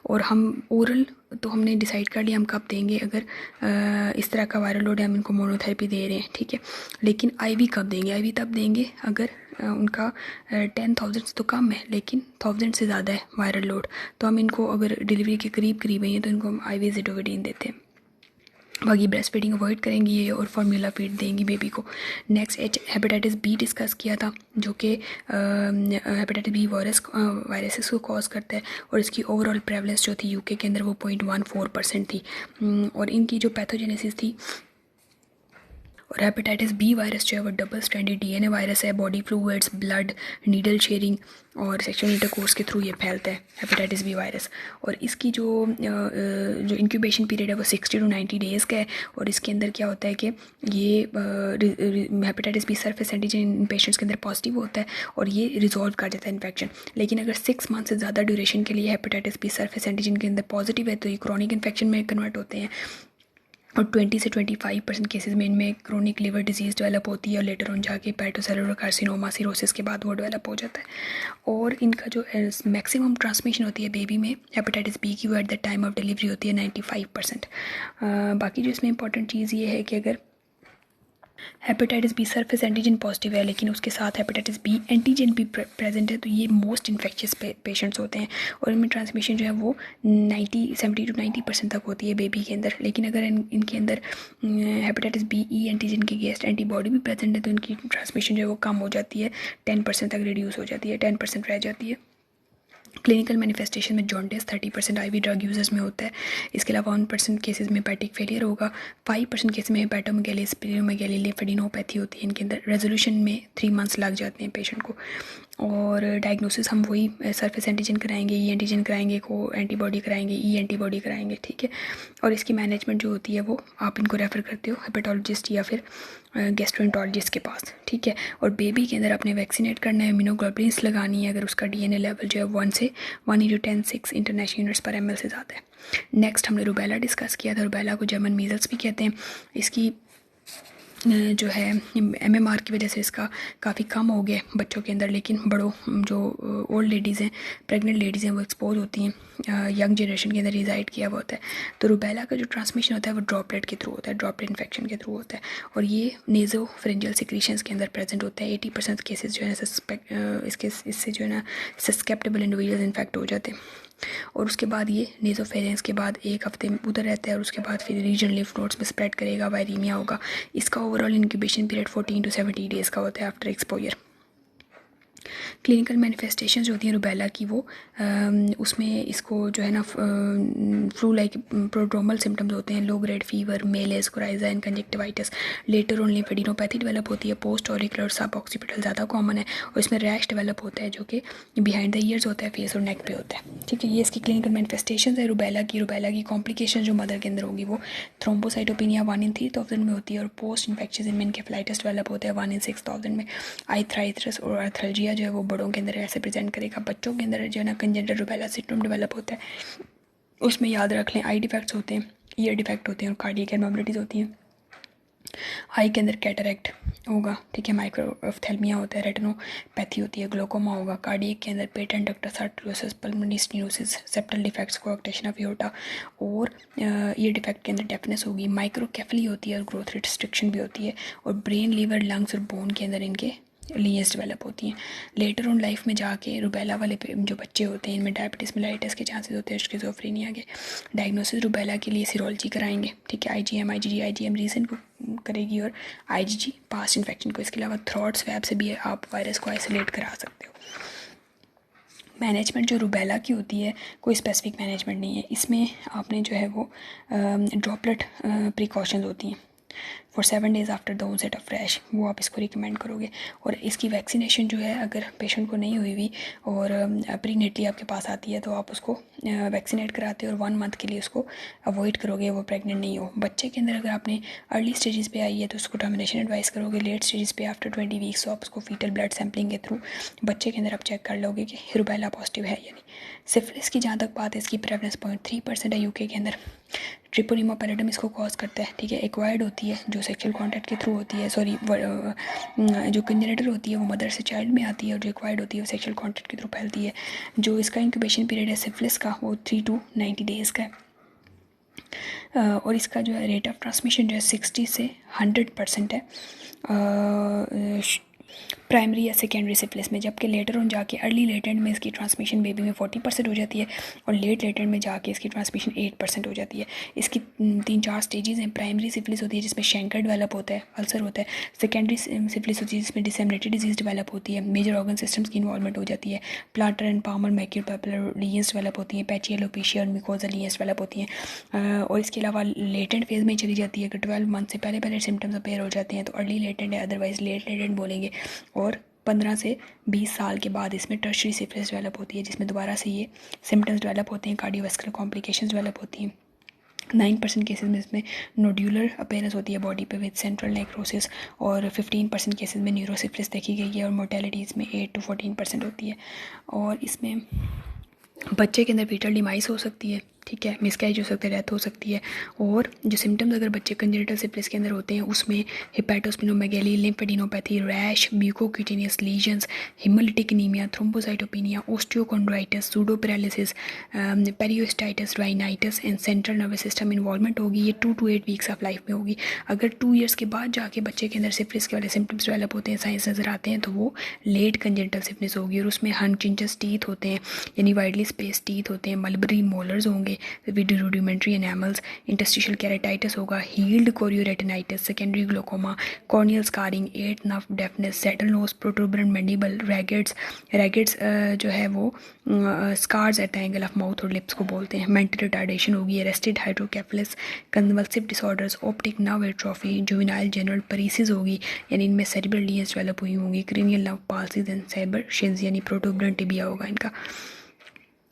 और हम ओरल तो हमने डिसाइड कर लिया हम कब देंगे, अगर इस तरह का वायरल लोड है, हम इनको मोनोथेरेपी दे रहे हैं, ठीक है। लेकिन IV कब देंगे, IV तब देंगे अगर उनका 10,000 से तो कम है लेकिन 1,000 से ज़्यादा है वायरल लोड, तो हम इनको अगर डिलीवरी के करीब करीब है तो इनको हम IV ज़िटोविडीन देते हैं। बाकी ब्रेस्ट फीडिंग अवॉइड करेंगी ये, और फार्मूला फीड देंगी बेबी को। नेक्स्ट हेपेटाइटिस B डिस्कस किया था, जो कि हेपेटाइटिस B वायरसेस को कॉज करता है, और इसकी ओवरऑल प्रेवलेंस जो थी UK के अंदर वो 0.14% थी, और इनकी जो पैथोजेनेसिस थी। और हेपेटाइटिस B वायरस जो है वो डबल स्ट्रैंडेड DNA वायरस है, body fluids, blood, needle sharing और सेक्शुअल इंटरकोर्स के थ्रू ये फैलता है हेपेटाइटिस B वायरस। और इसकी जो इंक्यूबेशन पीरियड है वो 60 to 90 डेज़ का है, और इसके अंदर क्या होता है कि ये hepatitis B surface antigen patients के अंदर पॉजिटिव होता है और ये रिजॉल्व कर देता है इन्फेक्शन। लेकिन अगर 6 मंथ से ज़्यादा ड्यूरेशन के लिए हेपेटाइटिस B सरफेस एंटीजन के अंदर पॉजिटिव है तो ये क्रॉनिक इन्फेक्शन में कन्वर्ट होते हैं, और 20 से 25% केसेस में इनमें क्रोनिक लिवर डिजीज़ डेवलप होती है, और लेटर ऑन जाके हेपेटोसेलुलर कार्सिनोमा सिरोसिस के बाद वो डेवलप हो जाता है। और इनका जो मैक्सिमम ट्रांसमिशन होती है बेबी में हेपेटाइटिस B की, वो eight the time of delivery होती है 95%। बाकी जो इसमें इंपॉर्टेंट चीज़ ये है कि अगर hepatitis B surface antigen positive है लेकिन उसके साथ हेपेटाइटिस B एंटीजन भी प्रेजेंट है, तो ये मोस्ट इन्फेक्शियस पेशेंट्स होते हैं, और इनमें ट्रांसमिशन जो है वो 70 to 90% तक होती है बेबी के अंदर। लेकिन अगर इनके अंदर हेपेटाइटिस B E एंटीजन की अगेंस्ट एंटीबॉडी भी प्रेजेंट है तो इनकी ट्रांसमिशन जो है वो कम हो जाती है, 10% तक रिड्यूस हो जाती है, 10% रह जाती है। क्लिनिकल मैनिफेस्टेशन में जॉन्डिस 30% IV ड्रग यूजर्स में होता है। इसके अलावा 1% केसेस में हेपेटिक फेलियर होगा। 5% केस में हेपेटोमेगाली, स्प्लीनोमेगाली, लिम्फेडिनोपैथी होती है। इनके अंदर रेजोल्यूशन में 3 मंथ्स लग जाते हैं पेशेंट को। और डायग्नोसिस हम वही सरफेस एंटीजन कराएंगे, ई एंटीजन कराएंगे, को एंटीबॉडी कराएंगे, ई एंटीबॉडी कराएंगे, ठीक है। और इसकी मैनेजमेंट जो होती है वो आप इनको रेफ़र करते हो हेपेटोलॉजिस्ट या फिर गैस्ट्रोएंटरोलॉजिस्ट के पास, ठीक है। और बेबी के अंदर अपने वैक्सीनेट करना है, इम्यूनोग्लोबुलिन्स लगानी है अगर उसका DNA लेवल जो है 1 से 1/10⁶ इंटरनेशनल यूनिट्स पर ml से ज़्यादा है। नेक्स्ट हमने रूबेला डिस्कस किया था। रूबेला को जर्मन मीजल्स भी कहते हैं। इसकी जो है MMR की वजह से इसका काफ़ी कम हो गया बच्चों के अंदर, लेकिन बड़ों जो ओल्ड लेडीज़ हैं, प्रेग्नेंट लेडीज़ हैं, वो एक्सपोज होती हैं, यंग जनरेशन के अंदर रिजाइड किया हुआ होता है। तो रूबेला का जो ट्रांसमिशन होता है वो ड्रॉपलेट के थ्रू होता है, ड्रॉपलेट इन्फेक्शन के थ्रू होता है। और ये नेज़ोफेरेंजियल सिक्रीशंस के अंदर प्रेजेंट होता है। 80% केसेस जो है इससे जो है ना सस्केप्टेबल इंडिविजुअल्स इन्फेक्ट हो जाते हैं। और उसके बाद ये नेज़ोफेरेंस के बाद 1 हफ्ते में उधर रहता है और उसके बाद फिर रीजनल लिम्फ नोड्स में स्प्रेड करेगा, वायरीमिया होगा। इसका overall incubation period 14 to 70 days का होता है आफ्टर एक्सपोजर। क्लिनिकल मैनिफेस्टेशन जो होती हैं रूबेला की वो उसमें इसको जो है ना फ्लू लाइक प्रोड्रोमल सिम्टम्स होते हैं, low grade fever, Malus, coryza and conjunctivitis. Later on lymphadenopathy develop होती है। पोस्ट ऑरिकुलर सब ऑक्सीपिटल ज़्यादा कॉमन है और इसमें रैश डेवलप होता है जो कि बिहाइंड द ईयर्स होता है, फेस और नेक पे होता है, ठीक है। ये इसकी क्लिनिकल मैनिफेस्टेशन है रूबेला की कॉम्प्लिकेशन जो मदर के अंदर होगी वो थ्रोम्बोसाइटोपिनिया 1 in 3,000 में होती है। और पोस्ट इन्फेक्शन में इनकेफेलाइटिस डेवलप होता है 1 in 6,000 में। आर्थराइटिस और आर्थल्जिया जो है वो बड़ों के अंदर ऐसे प्रेजेंट करेगा। बच्चों के अंदर जो है ना कंजेनिटल रूबेला सिंड्रोम डेवलप होता है। उसमें याद रख लें आई डिफेक्ट्स होते हैं, ईयर डिफेक्ट होते हैं और कार्डियक एबनॉर्मलिटीज़ होती हैं। आई के अंदर कैटरेक्ट होगा, ठीक है, माइक्रोऑफ्थेल्मिया होता है, रेटिनोपैथी होती है, ग्लोकोमा होगा। कार्डियक के अंदर patent ductus आर्टरियोसिस, pulmonary stenosis, septal defects, कोआक्टेशन of aorta. और ईयर डिफेक्ट के अंदर डेफनेस होगी, माइक्रोकेफली होती है और ग्रोथ रिस्ट्रिक्शन भी होती है। और ब्रेन, लीवर, लंग्स और बोन के अंदर इनके लीजेंस डेवलप होती हैं। लेटर ऑन लाइफ में जाके रूबेला वाले जो बच्चे होते हैं इनमें डायबिटीज़ मेलाइटिस के चांसेस होते हैं, स्किज़ोफ्रेनिया के। डायग्नोसिस रूबेला के लिए सीरोलॉजी कराएंगे, ठीक है। IgM, IgG, IgM रीसेंट को करेगी और IgG पास्ट इन्फेक्शन को। इसके अलावा थ्रोट स्वैब से भी आप वायरस को आइसोलेट करा सकते हो। मैनेजमेंट जो रूबेला की होती है कोई स्पेसिफिक मैनेजमेंट नहीं है इसमें। आपने जो है वो ड्रॉपलेट प्रिकॉशंस होती हैं for 7 days after the onset of rash, वो आप इसको रिकमेंड करोगे। और इसकी वैक्सीनेशन जो है अगर पेशेंट को नहीं हुई हुई और प्रीनेटली आपके पास आती है तो आप उसको वैक्सीनेट कराते हो और 1 month के लिए उसको अवॉइड करोगे, वो प्रेग्नेंट नहीं हो। बच्चे के अंदर अगर आपने अर्ली स्टेजेस पे आई है तो उसको टर्मिनेशन एडवाइस करोगे। लेट स्टेजेस पे आफ्टर 20 weeks तो आप उसको फीटल ब्लड सैम्पलिंग के थ्रू बच्चे के अंदर आप चेक कर लोगे कि रूबेला पॉजिटिव है या नहीं। सिफिलिस की जहाँ तक बात है इसकी प्रेवलेंस 0.3% है यूके के अंदर। ट्रिपोनिमा पैराडम इसको कॉज करता है, ठीक है। एक्वायर्ड होती है जो सेक्सुअल कॉन्टैक्ट के थ्रू होती है, सॉरी जो कंजेनिटल होती है वो मदर से चाइल्ड में आती है और जो एक्वायर्ड होती है वो सेक्सुअल कॉन्टैक्ट के थ्रू फैलती है। जो इसका इंक्यूबेशन पीरियड है सिफिलिस का वो 3 to 90 days का है। और इसका जो है रेट ऑफ ट्रांसमिशन जो है 60 से 100% है प्राइमरी या सेकेंडरी सिफिलिस में, जबकि लेटर ऑन जाके अर्ली लेटेंट में इसकी ट्रांसमिशन बेबी में 40% हो जाती है और लेट लेटेंट में जाके इसकी ट्रांसमिशन 8% हो जाती है। इसकी 3-4 स्टेजेस हैं। प्राइमरी सिफिलिस होती है जिसमें शैंकर डेवलप होता है, अल्सर होता है। सेकेंडरी सिफिलिस होती है जिसमें डिसेमिनेटेड डिजीज़ डेवलप होती है, मेजर ऑर्गन सिस्टम्स की इन्वॉल्वमेंट हो जाती है। Plantar and palmar macular lesions develop होती हैं, पैची एलोपेशिया और मिकोजा लीजेंस डेवलप होती हैं। और इसके अलावा लेटेंट फेज में चली जाती है कि 12 मंथ से पहले सिम्टम्स अपेयर हो जाते हैं तो अर्ली लेटेंट है, अदरवाइज लेट लेटेंट बोलेंगे। और 15 से 20 साल के बाद इसमें टर्शरी सिफिलिस डेवलप होती है जिसमें दोबारा से ये सिम्टम्स डेवलप होते हैं, कार्डियोवास्कुलर कॉम्प्लिकेशंस डेवलप होती हैं। 9% केसेस में इसमें नोड्यूलर अपेयरेंस होती है बॉडी पे विद सेंट्रल नेक्रोसिस और 15% केसेस में न्यूरोसिफिलिस देखी गई है और मोर्टेलिटी इसमें 8 to 14% होती है। और इसमें बच्चे के अंदर फीटल डिमाइस हो सकती है, ठीक है, मिसकैरेज हो सकता है, डेथ हो सकती है। और जो सिम्टम्स अगर बच्चे कंजेनिटल सिफिलिस के अंदर होते हैं उसमें hepatosplenomegaly, lymphadenopathy, rash, mucocutaneous lesions, haemolytic anaemia, thrombocytopenia, osteochondritis, pseudoparalysis, periostitis, rhinitis and central nervous system involvement होगी। ये 2 to 8 weeks ऑफ लाइफ में होगी। अगर 2 years के बाद जाके बच्चे के अंदर सिफिलिस के वाले सिम्टम्स डेवलप होते हैं, साइंस नज़र आते हैं तो वो लेट कंजेनिटल सिफिलिस होगी। और उसमें हंचिंजस टीथ होते हैं यानी वाइडली स्पेस टीथ होते हैं, मलबरी मोलर्स होंगे, होंगे with rudimentary enamels, interstitial keratitis होगा, healed chorioretinitis, secondary glaucoma, corneal scarring, eighth nerve deafness, saddle nose, protuberant mandible, rhagades जो है वो scars at the angle of mouth और लिप्स को बोलते हैं, मेंटल रिटार्डेशन होगी, arrested hydrocephalus, convulsive disorders, optic nerve atrophy, juvenile general paresis होगी यानी इनमें सेरिब्रल लीजन्स डेवलप हुई होंगी, cranial nerve palsies and sabre shins यानी प्रोटूबरेंट टिबिया होगा इनका।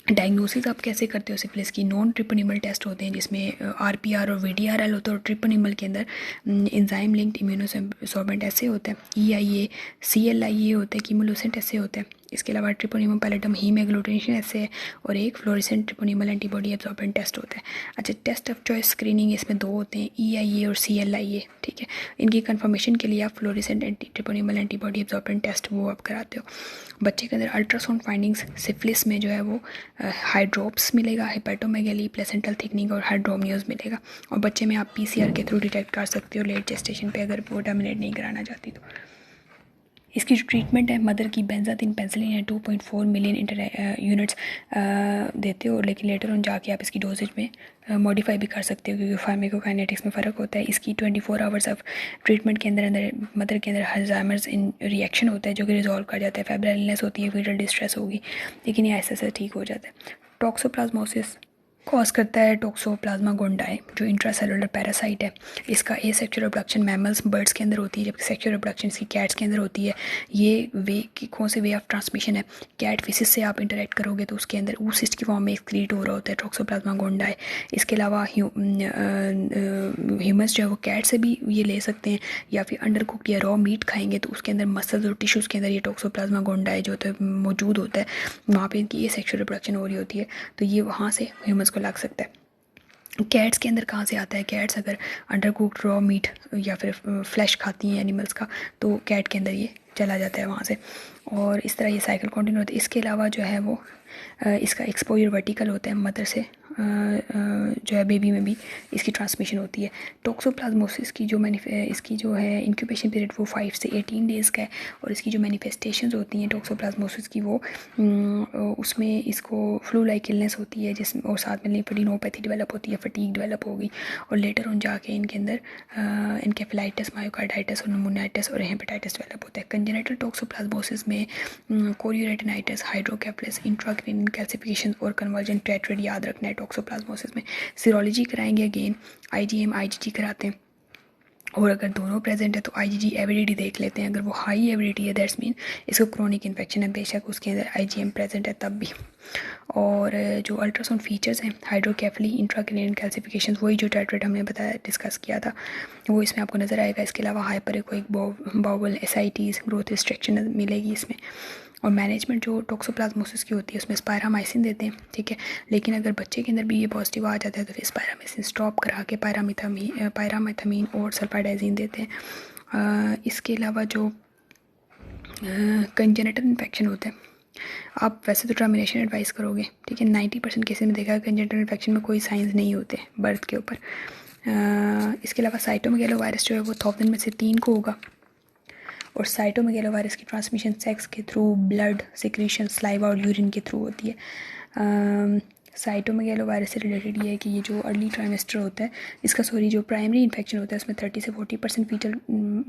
डायग्नोसिस आप कैसे करते हो सिफिलिस की? नॉन ट्रिपोनिमल टेस्ट होते हैं जिसमें आरपीआर और वीडीआरएल होता है, और ट्रिपोनिमल के अंदर एंजाइम लिंक्ड इम्यूनोसॉर्बेंट ऐसे होते हैं, ईआईए, सीएलआईए होते हैं, कीमोलुसेंट ऐसे होते हैं। इसके अलावा ट्रिपोनिमम पैलेटम हीम एग्लूटिनेशन ऐसे है, और एक फ्लोरेसेंट ट्रिपोनिमल एंटीबॉडी एब्जॉर्बेंट टेस्ट होता है। अच्छा, टेस्ट ऑफ चॉइस स्क्रीनिंग इसमें दो होते हैं, ईआईए और सीएलआईए, ठीक है। इनकी कंफर्मेशन के लिए आप फ्लोरेसेंट ट्रिपोनिमल एंटीबॉडी एब्जॉर्बेंट टेस्ट वो आप कराते हो। बच्चे के अंदर अल्ट्रासाउंड फाइंडिंग्स सिफिलिस में जो है वो हाइड्रोप्स मिलेगा, हेपेटोमेगेली, प्लेसेंटल थिकनिंग और हाइड्रोमियोज मिलेगा। और बच्चे में आप पीसीआर के थ्रू डिटेक्ट कर सकते हो लेट जेस्टेशन पे अगर वो टर्मिनेट नहीं कराना चाहती तो। इसकी जो ट्रीटमेंट है, मदर की बेंजाथिन पेंसिलिन है 2.4 मिलियन यूनिट्स देते हो, लेकिन लेटर ऑन जाके आप इसकी डोजेज में मॉडिफाई भी कर सकते हो क्योंकि फार्माकोकाइनेटिक्स में फ़र्क होता है। इसकी 24 आवर्स ऑफ ट्रीटमेंट के अंदर मदर के अंदर अल्जाइमर्स इन रिएक्शन होता है जो कि रिजॉल्व कर जाता है, फेब्रिल इलनेस होती है, फीटल डिस्ट्रेस होगी, लेकिन ये ऐसे ठीक हो जाता है। टॉक्सोप्लाज्मोसिस कॉज करता है टॉक्सोप्लाज्मा गोंडाई जो इंट्रासेलुलर पैरासाइट है। इसका ए सेक्सुअल रिप्रोडक्शन मैमल्स बर्ड्स के अंदर होती है, जबकि सेक्सुअल रिप्रोडक्शन इसकी कैट्स के अंदर होती है। ये वे की कौन से वे ऑफ ट्रांसमिशन है? कैट फिसिस से आप इंटरेक्ट करोगे तो उसके अंदर ऊसिस्ट की फॉर्म में एक्सक्रीट हो रहा होता है टॉक्सोप्लाज्मा गोंडाई। इसके अलावा ह्यूमन्स जो है वो कैट से भी ये ले सकते हैं, या फिर अंडर कुक्ड या रॉ मीट खाएंगे तो उसके अंदर मसल्स और टिश्यूज़ के अंदर ये टॉक्सोप्लाज्मा गोंडाई जो होता है मौजूद होता है, वहाँ पे इनकी ये सेक्सुअल रिप्रोडक्शन हो रही होती है, तो ये वहाँ से ह्यूमन्स को लग सकता है। कैट्स के अंदर कहाँ से आता है? कैट्स अगर अंडर कुक्ड रॉ मीट या फिर फ्लैश खाती हैं एनिमल्स का तो कैट के अंदर ये चला जाता है वहाँ से, और इस तरह ये साइकिल कंटिन्यू होता है। इसके अलावा जो है वो इसका एक्सपोजर वर्टिकल होता है, मदर से जो है बेबी में भी इसकी ट्रांसमिशन होती है। टॉक्सोप्लाज्मोसिस की इसकी जो है इंक्यूबेशन पीरियड वो 5 से 18 डेज़ का है, और इसकी जो मैनिफेस्टेशंस होती हैं टॉक्सोप्लाज्मोसिस की वो उसमें इसको फ्लू लाइक इलनेस होती है जिसमें, और साथ में लिम्फेडिनोपैथी डेवलप होती है, फटीग डेवलप होगी, और लेटर ऑन जाके इनके अंदर एनकेफेलाइटिस, मायोकार्डाइटिस और निमोनियाटिस और हेपेटाइटिस डेवलप होता है। कंजेनिटल टॉक्सोप्लाज्मोसिस में कोरियोरेटिनाइटिस, हाइड्रोकेफलस, इंट्राक्रेनियल कैल्सिफिकेशन और कन्वर्जेंट टेट्रेड याद रखना है। टॉक्सोप्लाज्मोसिस में सीरोलॉजी कराएंगे, अगेन आईजीएम आईजीजी कराते हैं, और अगर दोनों प्रेजेंट है तो आईजीजी एविडिटी देख लेते हैं। अगर वो हाई एविडिटी है दैट्स मीन इसको क्रोनिक इन्फेक्शन है, बेशक उसके अंदर आईजीएम प्रेजेंट है तब भी। और जो अल्ट्रासाउंड फीचर्स हैं, हाइड्रोकेफली, इंट्राक्रेनियल कैल्सिफिकेशन, वही जो टेट्रेट हमने बताया डिस्कस किया था वो इसमें आपको नज़र आएगा। इसके अलावा हाइपरइकोइक बाउल एसाइटीज़, ग्रोथ रिस्ट्रिक्शन मिलेगी इसमें। और मैनेजमेंट जो टॉक्सोप्लाज्मोसिस की होती है उसमें स्पायरामाइसिन देते हैं, ठीक है, लेकिन अगर बच्चे के अंदर भी ये पॉजिटिव आ जाता है तो फिर स्पायरामाइसिन स्टॉप करा के पायरामेथामीन और सल्फाडाइजिन देते हैं। इसके अलावा जो कंजेनिटल इन्फेक्शन होता है, आप वैसे तो टर्मिनेशन एडवाइस करोगे, ठीक है, 90% केसेस में देखा है कंजेनिटल इन्फेक्शन में कोई साइंस नहीं होते बर्थ के ऊपर। इसके अलावा साइटोमेगालोवायरस जो है वो 1000 में से 3 को होगा, और साइटोमेगालोवायरस की ट्रांसमिशन सेक्स के थ्रू, ब्लड सिक्रीशन, स्लाइवा और यूरिन के थ्रू होती है। साइटोमेगालोवायरस से रिलेटेड ये है कि ये जो अर्ली ट्राइमेस्टर होता है इसका जो प्राइमरी इन्फेक्शन होता है उसमें 30 से 40% फीटल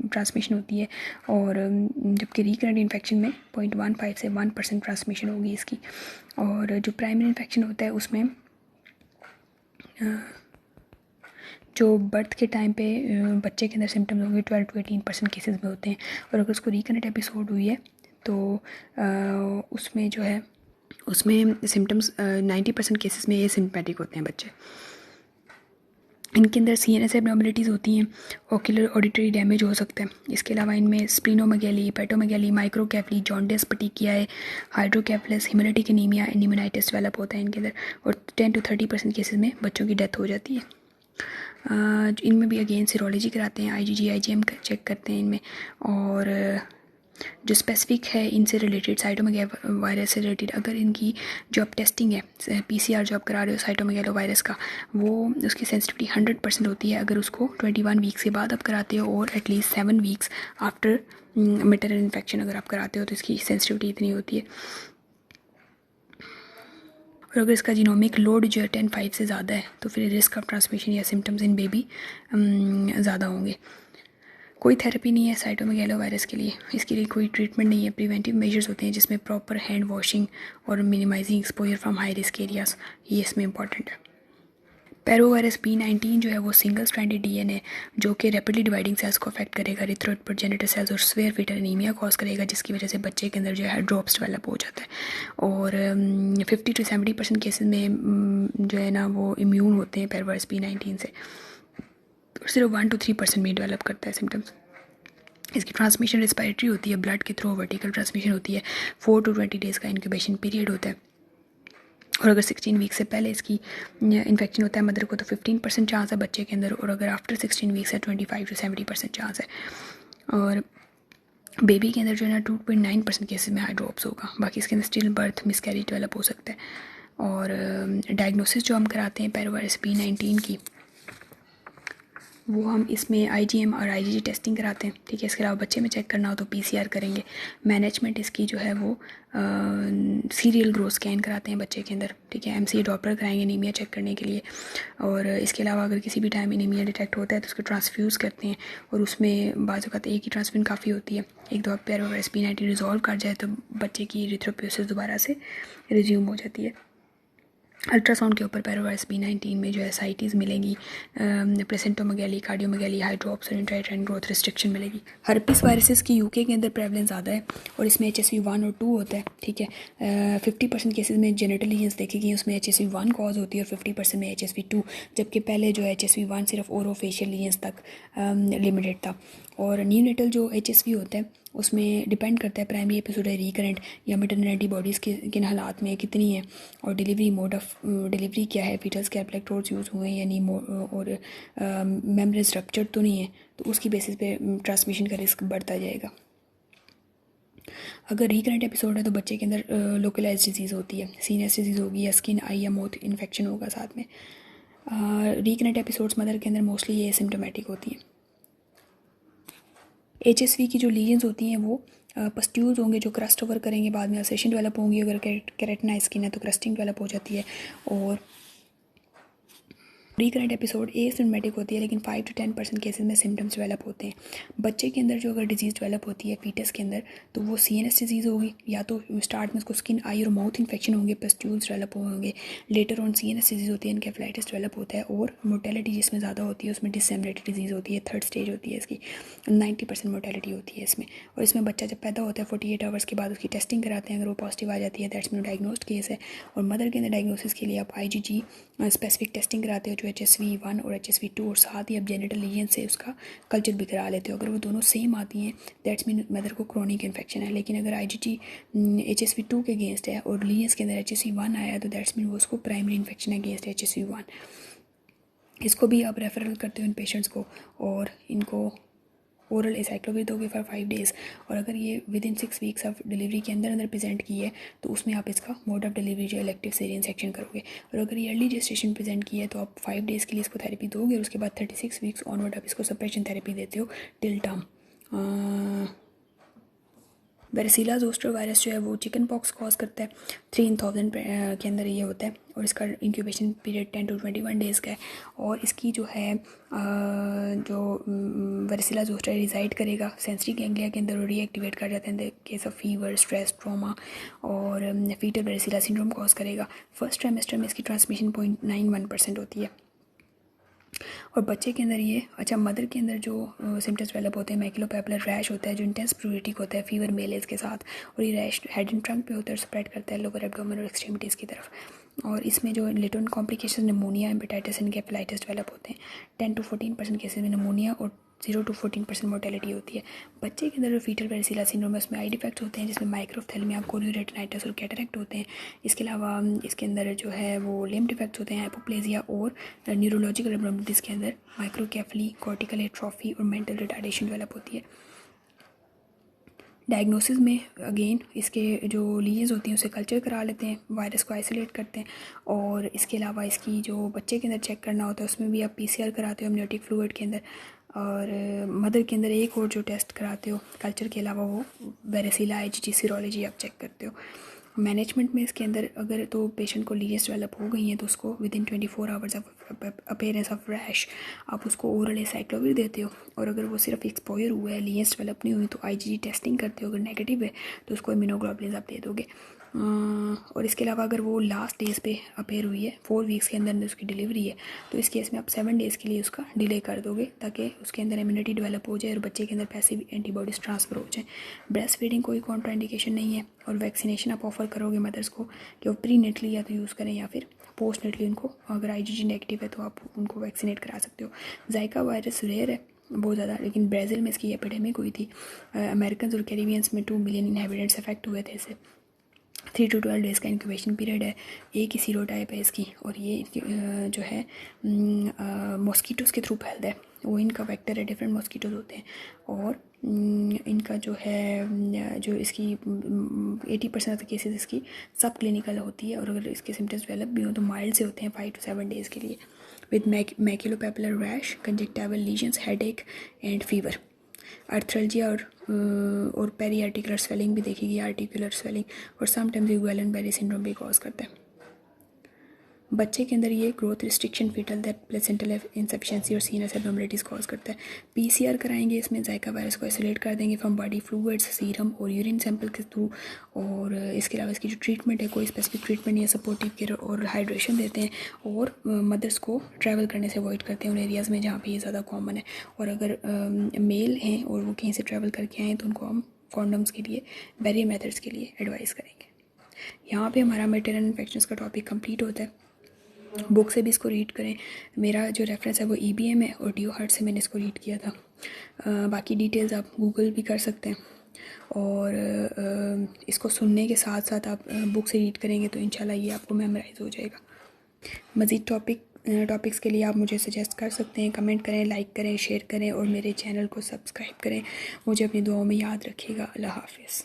ट्रांसमिशन होती है, और जबकि रिकरेंट इन्फेक्शन में 0.15 से 1% ट्रांसमिशन होगी इसकी। और जो प्राइमरी इन्फेक्शन होता है उसमें जो बर्थ के टाइम पे बच्चे के अंदर सिम्टम्स होंगे 12 to 18% केसेस में होते हैं, और अगर उसको रिकरेंट एपिसोड हुई है तो उसमें जो है उसमें सिम्टम्स 90% केसेस में ये सिम्पटैटिक होते हैं बच्चे। इनके अंदर सीएनएस एबनॉर्मलिटीज़ होती हैं, ओक्यूलर ऑडिटरी डैमेज हो सकता है। इसके अलावा इनमें splenomegaly, hepatomegaly, microcephaly, jaundice, petechiae, hydrocephalus, haemolytic anaemia, pneumonitis develop होता है इनके अंदर, और 10 to 30% केसेस में बच्चों की डेथ हो जाती है। इनमें भी अगेन सीरोलॉजी कराते हैं, आईजीजी आईजीएम चेक करते हैं इनमें, और जो स्पेसिफिक है इनसे रिलेटेड साइटोमेगालोवायरस से रिलेटेड अगर इनकी जो आप टेस्टिंग है पीसीआर जो आप करा रहे हो साइटोमेगालोवायरस का, वो उसकी सेंसिटिविटी 100% होती है अगर उसको 21 वीक्स के बाद आप कराते हो, और at least 7 weeks after maternal infection अगर आप कराते हो तो इसकी सेंसिटिविटी इतनी होती है। और अगर इसका जीनोमिक लोड जो है 10-5 से ज़्यादा है तो फिर रिस्क ऑफ ट्रांसमिशन या सिम्टम्स इन बेबी ज़्यादा होंगे। कोई थेरेपी नहीं है साइटोमेगालो वायरस के लिए, इसके लिए कोई ट्रीटमेंट नहीं है। प्रिवेंटिव मेजर्स होते हैं जिसमें प्रॉपर हैंड वॉशिंग और minimising exposure from high risk areas, ये इसमें इंपॉर्टेंट है। पैरोवायरस B19 जो है वो सिंगल स्ट्रैंडेड डीएनए जो कि रैपिडली डिवाइडिंग सेल्स को अफेक्ट करेगा, इरिथ्रोइड प्रोजेनिटर सेल्स और स्वेयर फीटल एनीमिया कॉज करेगा, जिसकी वजह से बच्चे के अंदर जो है ड्रॉप्स डेवलप हो जाता है। और 50 to 70% केसेस में जो है ना वो इम्यून होते हैं पैरोवायरस B19 से, और सिर्फ 1 to 3% में डेवलप करता है सिम्टम्स। इसकी ट्रांसमिशन रेस्पिरेटरी होती है, ब्लड के थ्रू वर्टिकल ट्रांसमिशन होती है। 4 to 20 डेज़ का इंक्यूबेशन पीरियड होता है। और अगर 16 वीक से पहले इसकी इन्फेक्शन होता है मदर को तो 15% चांस है बच्चे के अंदर, और अगर आफ्टर 16 वीक्स है 25 to 70% चांस है। और बेबी के अंदर जो है ना 2.9% केसेस में हाई ड्रॉप्स होगा। बाकी इसके अंदर स्टिल बर्थ मिसकैरेज डेवलप हो सकता है। और डायग्नोसिस जो हम कराते हैं पैरोवायरस B19 की, वो हम इसमें IgM और IgG टेस्टिंग कराते हैं, ठीक है। इसके अलावा बच्चे में चेक करना हो तो PCR करेंगे। मैनेजमेंट इसकी जो है वो सीरियल ग्रोथ स्कैन कराते हैं बच्चे के अंदर, ठीक है। MCA डॉपलर कराएंगे एनीमिया चेक करने के लिए। और इसके अलावा अगर किसी भी टाइम एनीमिया डिटेक्ट होता है तो उसको ट्रांसफ्यूज़ करते हैं, और उसमें बाज़ वक़्त एक ही ट्रांसफ्यूजन काफ़ी होती है। एक दो पैरोवायरस B19 रिजॉल्व कर जाए तो बच्चे की इरिथ्रोपोइसिस दोबारा से रिज्यूम हो जाती है। अल्ट्रासाउंड के ऊपर पैरोवायरस B19 में जो है साइटीज़ मिलेंगी, प्लेसेंटोमेगाली, कार्डियोमेगाली, हाइड्रोप्स और इंट्रायूटेराइन ग्रोथ रिस्ट्रिक्शन मिलेगी। हर्पिस वायरसेस की UK के अंदर प्रेवलेंस ज़्यादा है और इसमें HSV1 और 2 होता है, ठीक है। 50% केसेस में जेनेटल लीजन्स देखी गई, उसमें HSV1 कॉज होती है और 50% में HSV2, जबकि पहले जो HSV1 सिर्फ ओरोफेशियल लीजन्स तक लिमिटेड था। और न्यूनेटल जो HSV होता है उसमें डिपेंड करता है प्राइमरी एपिसोड रिकरेंट या मिटरनल एंटीबॉडीज़ किन हालात में कितनी है, और डिलीवरी मोड ऑफ डिलीवरी क्या है, फीटल्स के इलेक्ट्रोड्स यूज़ हुए हैं या नहीं, और मेम्ब्रेन रप्चर तो नहीं है, तो उसकी बेसिस पे ट्रांसमिशन का रिस्क बढ़ता जाएगा। अगर रिकरेंट एपिसोड है तो बच्चे के अंदर लोकलाइज डिजीज़ होती है, सीनियस डिजीज़ होगी या स्किन, आई या माउथ इन्फेक्शन होगा साथ में। रिकरेंट एपिसोड्स मदर के अंदर मोस्टली ये सिम्टोमेटिक होती है। HSV की जो लीजन्स होती हैं वो पस्ट्यूल्स होंगे जो क्रस्ट ओवर करेंगे, बाद में अल्सरेशन डेवलप होंगी। अगर केराटिनाइज स्किन है तो क्रस्टिंग डेवलप हो जाती है। और रिकरेंट एपिसोड एसिम्टोमेटिक होती है, लेकिन 5 to 10% केसेस में सिम्टम्स डेवलप होते हैं। बच्चे के अंदर जो अगर डिजीज़ डेवलप होती है फीटस के अंदर तो वो CNS डिजीज़ होगी, या तो स्टार्ट में उसको स्किन, आई और माउथ इन्फेक्शन होंगे, पस्ट्यूल्स डेवलप होंगे। लेटर ऑन CNS डिजीज़ होती है, एनकेफेलाइटिस डेवलप होता है, और मोर्टेलिटी जिसमें ज़्यादा होती है उसमें डिसेमिनेटेड डिजीज़ होती है, 3rd स्टेज होती है इसकी, 90% मोर्टेलिटी होती है इसमें। और इसमें बच्चा जब पैदा होता है 48 आवर्स के बाद उसकी टेस्टिंग कराते हैं, अगर वो पॉजिटिव आ जाती है दैट्स मीन डायग्नोस्ड केस है। और मदर के अंदर डायग्नोसिस के लिए आप IgG स्पेसिफिक टेस्टिंग कराते हो जो HSV1 और HSV2, और साथ ही आप जेनेटल लीजन से उसका कल्चर भी करा लेते हो। अगर वो दोनों सेम आती हैं दैट्स मीन मदर को क्रोनिक इन्फेक्शन है। लेकिन अगर IgG HSV2 के अगेंस्ट है और लीजन्स के अंदर HSV1 आया तो दैट्स मीन वो उसको प्राइमरी इन्फेक्शन है अगेंस्ट HSV1। इसको भी आप रेफरल करते हो इन पेशेंट्स को, और इनको ओरल एसाइक्लोविर दोगे फॉर 5 डेज़। और अगर ये with in 6 weeks of delivery के अंदर प्रेजेंट की है तो उसमें आप इसका मोड ऑफ डिलीवरी जो इलेक्टिव सीरियन सेक्शन करोगे। और अगर ये अर्ली जेस्टेशन प्रेजेंट की है तो आप 5 डेज़ के लिए इसको थेरेपी दोगे, और उसके बाद 36 वीक्स ऑनवर्ड आप इसको सप्रेशन थेरेपी देते हो टिल टर्म। वेरेसिला जोस्टर वायरस जो है वो चिकन पॉक्स कॉज करता है, 3,000 के अंदर ये होता है, और इसका इंक्यूबेशन पीरियड 10 to 21 डेज़ का है। और इसकी जो है जो वेरेसिला जोस्टर रिजाइड करेगा सेंसरी गैंग्लिया के अंदर और रीएक्टिवेट कर जाते हैं case of fever, stress, trauma, और फीटल वेरेसिला सिंड्रोम कॉज करेगा। फर्स्ट ट्राइमेस्टर में इसकी ट्रांसमिशन 0.91% होती है। और बच्चे के अंदर ये मदर के अंदर जो सिम्टम्स डेवलप होते हैं, मैक्युलोपैपुलर रैश होता है जो इंटेंस प्रूरिटिक होता है फीवर मेल एज के साथ, और ये रैश हेड एंड ट्रंक पे होता है, स्प्रेड करता है लोअर एब्डोमेन और एक्सट्रीमिटीज़ की तरफ। और इसमें जो latent complication pneumonia, hepatitis, encephalitis develop होते हैं। 10 to 14% केसेस में निमोनिया और 0 to 14% मोर्टेलिटी होती है। बच्चे के अंदर जो फीटल वेरेसिला सिंड्रोम है उसमें आई डिफेक्ट्स होते हैं जिसमें माइक्रोफ्थेल्मिया, कोरियोरेटिनाइटिस और कैटरेक्ट होते हैं। इसके अलावा इसके अंदर जो है वो लिम्ब डिफेक्ट्स होते हैं, हाइपोप्लेजिया, और न्यूरोलॉजिकल एब्नॉर्मलिटीज़ के अंदर माइक्रोकेफली, कॉर्टिकल एट्रोफी और मेंटल रिटार्डेशन डेवलप होती है। डायग्नोसिस में अगेन इसके जो लीजन्स होती हैं उसे कल्चर करा लेते हैं, वायरस को आइसोलेट करते हैं। और इसके अलावा इसकी जो बच्चे के अंदर चेक करना होता है उसमें भी आप PCR कराते हो अमनियोटिक फ्लूइड के अंदर। और मदर के अंदर एक और जो टेस्ट कराते हो कल्चर के अलावा वो वेरेसिला IgG सीरोलॉजी आप चेक करते हो। मैनेजमेंट में इसके अंदर अगर तो पेशेंट को लीजेस डेवलप हो गई हैं तो उसको with in 24 hours of appearance of rash आप उसको ओरल एसाइक्लोविर देते हो, और अगर वो सिर्फ एक्सपोजर हुआ है, लीजेस डेवलप नहीं हुई, तो आईजीजी टेस्टिंग करते हो, अगर नेगेटिव है तो उसको इम्यूनोग्लोबुलिन आप दे दोगे। और इसके अलावा अगर वो लास्ट डेज पे अपेयर हुई है, 4 वीक्स के अंदर उसकी डिलीवरी है, तो इस केस में आप 7 डेज़ के लिए उसका डिले कर दोगे ताकि उसके अंदर इम्यूनिटी डेवलप हो जाए और बच्चे के अंदर पैसिव एंटीबॉडीज़ ट्रांसफ़र हो जाए। ब्रेस्ट फीडिंग कोई कॉन्ट्राइंडिकेशन नहीं है, और वैक्सीनेशन आप ऑफ़र करोगे मदर्स को कि वो प्री नेटली या तो यूज़ करें या फिर पोस्ट नेटली उनको, अगर आईजीजी नेगेटिव है तो आप उनको वैक्सीनेट करा सकते हो। जाइका वायरस रेयर है बहुत ज़्यादा, लेकिन ब्राज़ील में इसकी एपिडेमिक हुई थी। अमेरिकन और कैरिबियंस में 2 मिलियन इनहेबिटेंट्स अफेक्ट हुए थे इससे। 3 to 12 डेज़ का इंक्यूबेशन पीरियड है। एक ही सीरोटाइप है इसकी, और ये जो है मॉस्कीटोज़ के थ्रू फैलता है, वो इनका वेक्टर है, डिफरेंट मॉस्कीटोज़ होते हैं। और इनका जो है जो इसकी 80% ऑफ द केसेस इसकी सब क्लिनिकल होती है, और अगर इसके सिम्टम्स डेवलप भी हों तो माइल्ड से होते हैं 5 to 7 डेज़ के लिए, with maculopapular rash, conjunctival lesions, headache and fever. Arthralgia और पेरी आर्टिकुलर स्वेलिंग भी देखेगी, आर्टिकुलर स्वेलिंग, और समटाइम्स ये गुएलन बेरी सिंड्रोम भी कॉज करता है। बच्चे के अंदर ये growth restriction, fetal death, placental insufficiency और सीनस एब्नॉर्मलिटीज़ कॉज करता है। पीसीआर कराएंगे, इसमें जाइका वायरस को आइसोलेट कर देंगे फ्रॉम बॉडी फ्लूइड्स, सीरम और यूरिन सैंपल के थ्रू। और इसके अलावा इसकी जो ट्रीटमेंट है, कोई स्पेसिफिक ट्रीटमेंट नहीं है, सपोर्टिव केयर और हाइड्रेशन देते हैं, और मदर्स को ट्रैवल करने से अवॉइड करते हैं उन एरियाज़ में जहाँ पर ये ज़्यादा कॉमन है। और अगर मेल हैं और वो कहीं से ट्रैवल करके आएँ तो उनको हम कॉन्डम्स के लिए, बैरियर मेथड्स के लिए एडवाइस करेंगे। यहाँ पे हमारा मैटरनल इन्फेक्शंस का टॉपिक कंप्लीट होता है। बुक से भी इसको रीड करें, मेरा जो रेफरेंस है वो EBM है और डिओ हार्ट से मैंने इसको रीड किया था। बाकी डिटेल्स आप गूगल भी कर सकते हैं, और इसको सुनने के साथ साथ आप बुक से रीड करेंगे तो इंशाल्लाह ये आपको मेमोराइज हो जाएगा। मज़ीद टॉपिक्स के लिए आप मुझे सजेस्ट कर सकते हैं, कमेंट करें, लाइक करें, शेयर करें, और मेरे चैनल को सब्सक्राइब करें। मुझे अपनी दुआओं में याद रखिएगा। अल्लाह हाफ़िज़।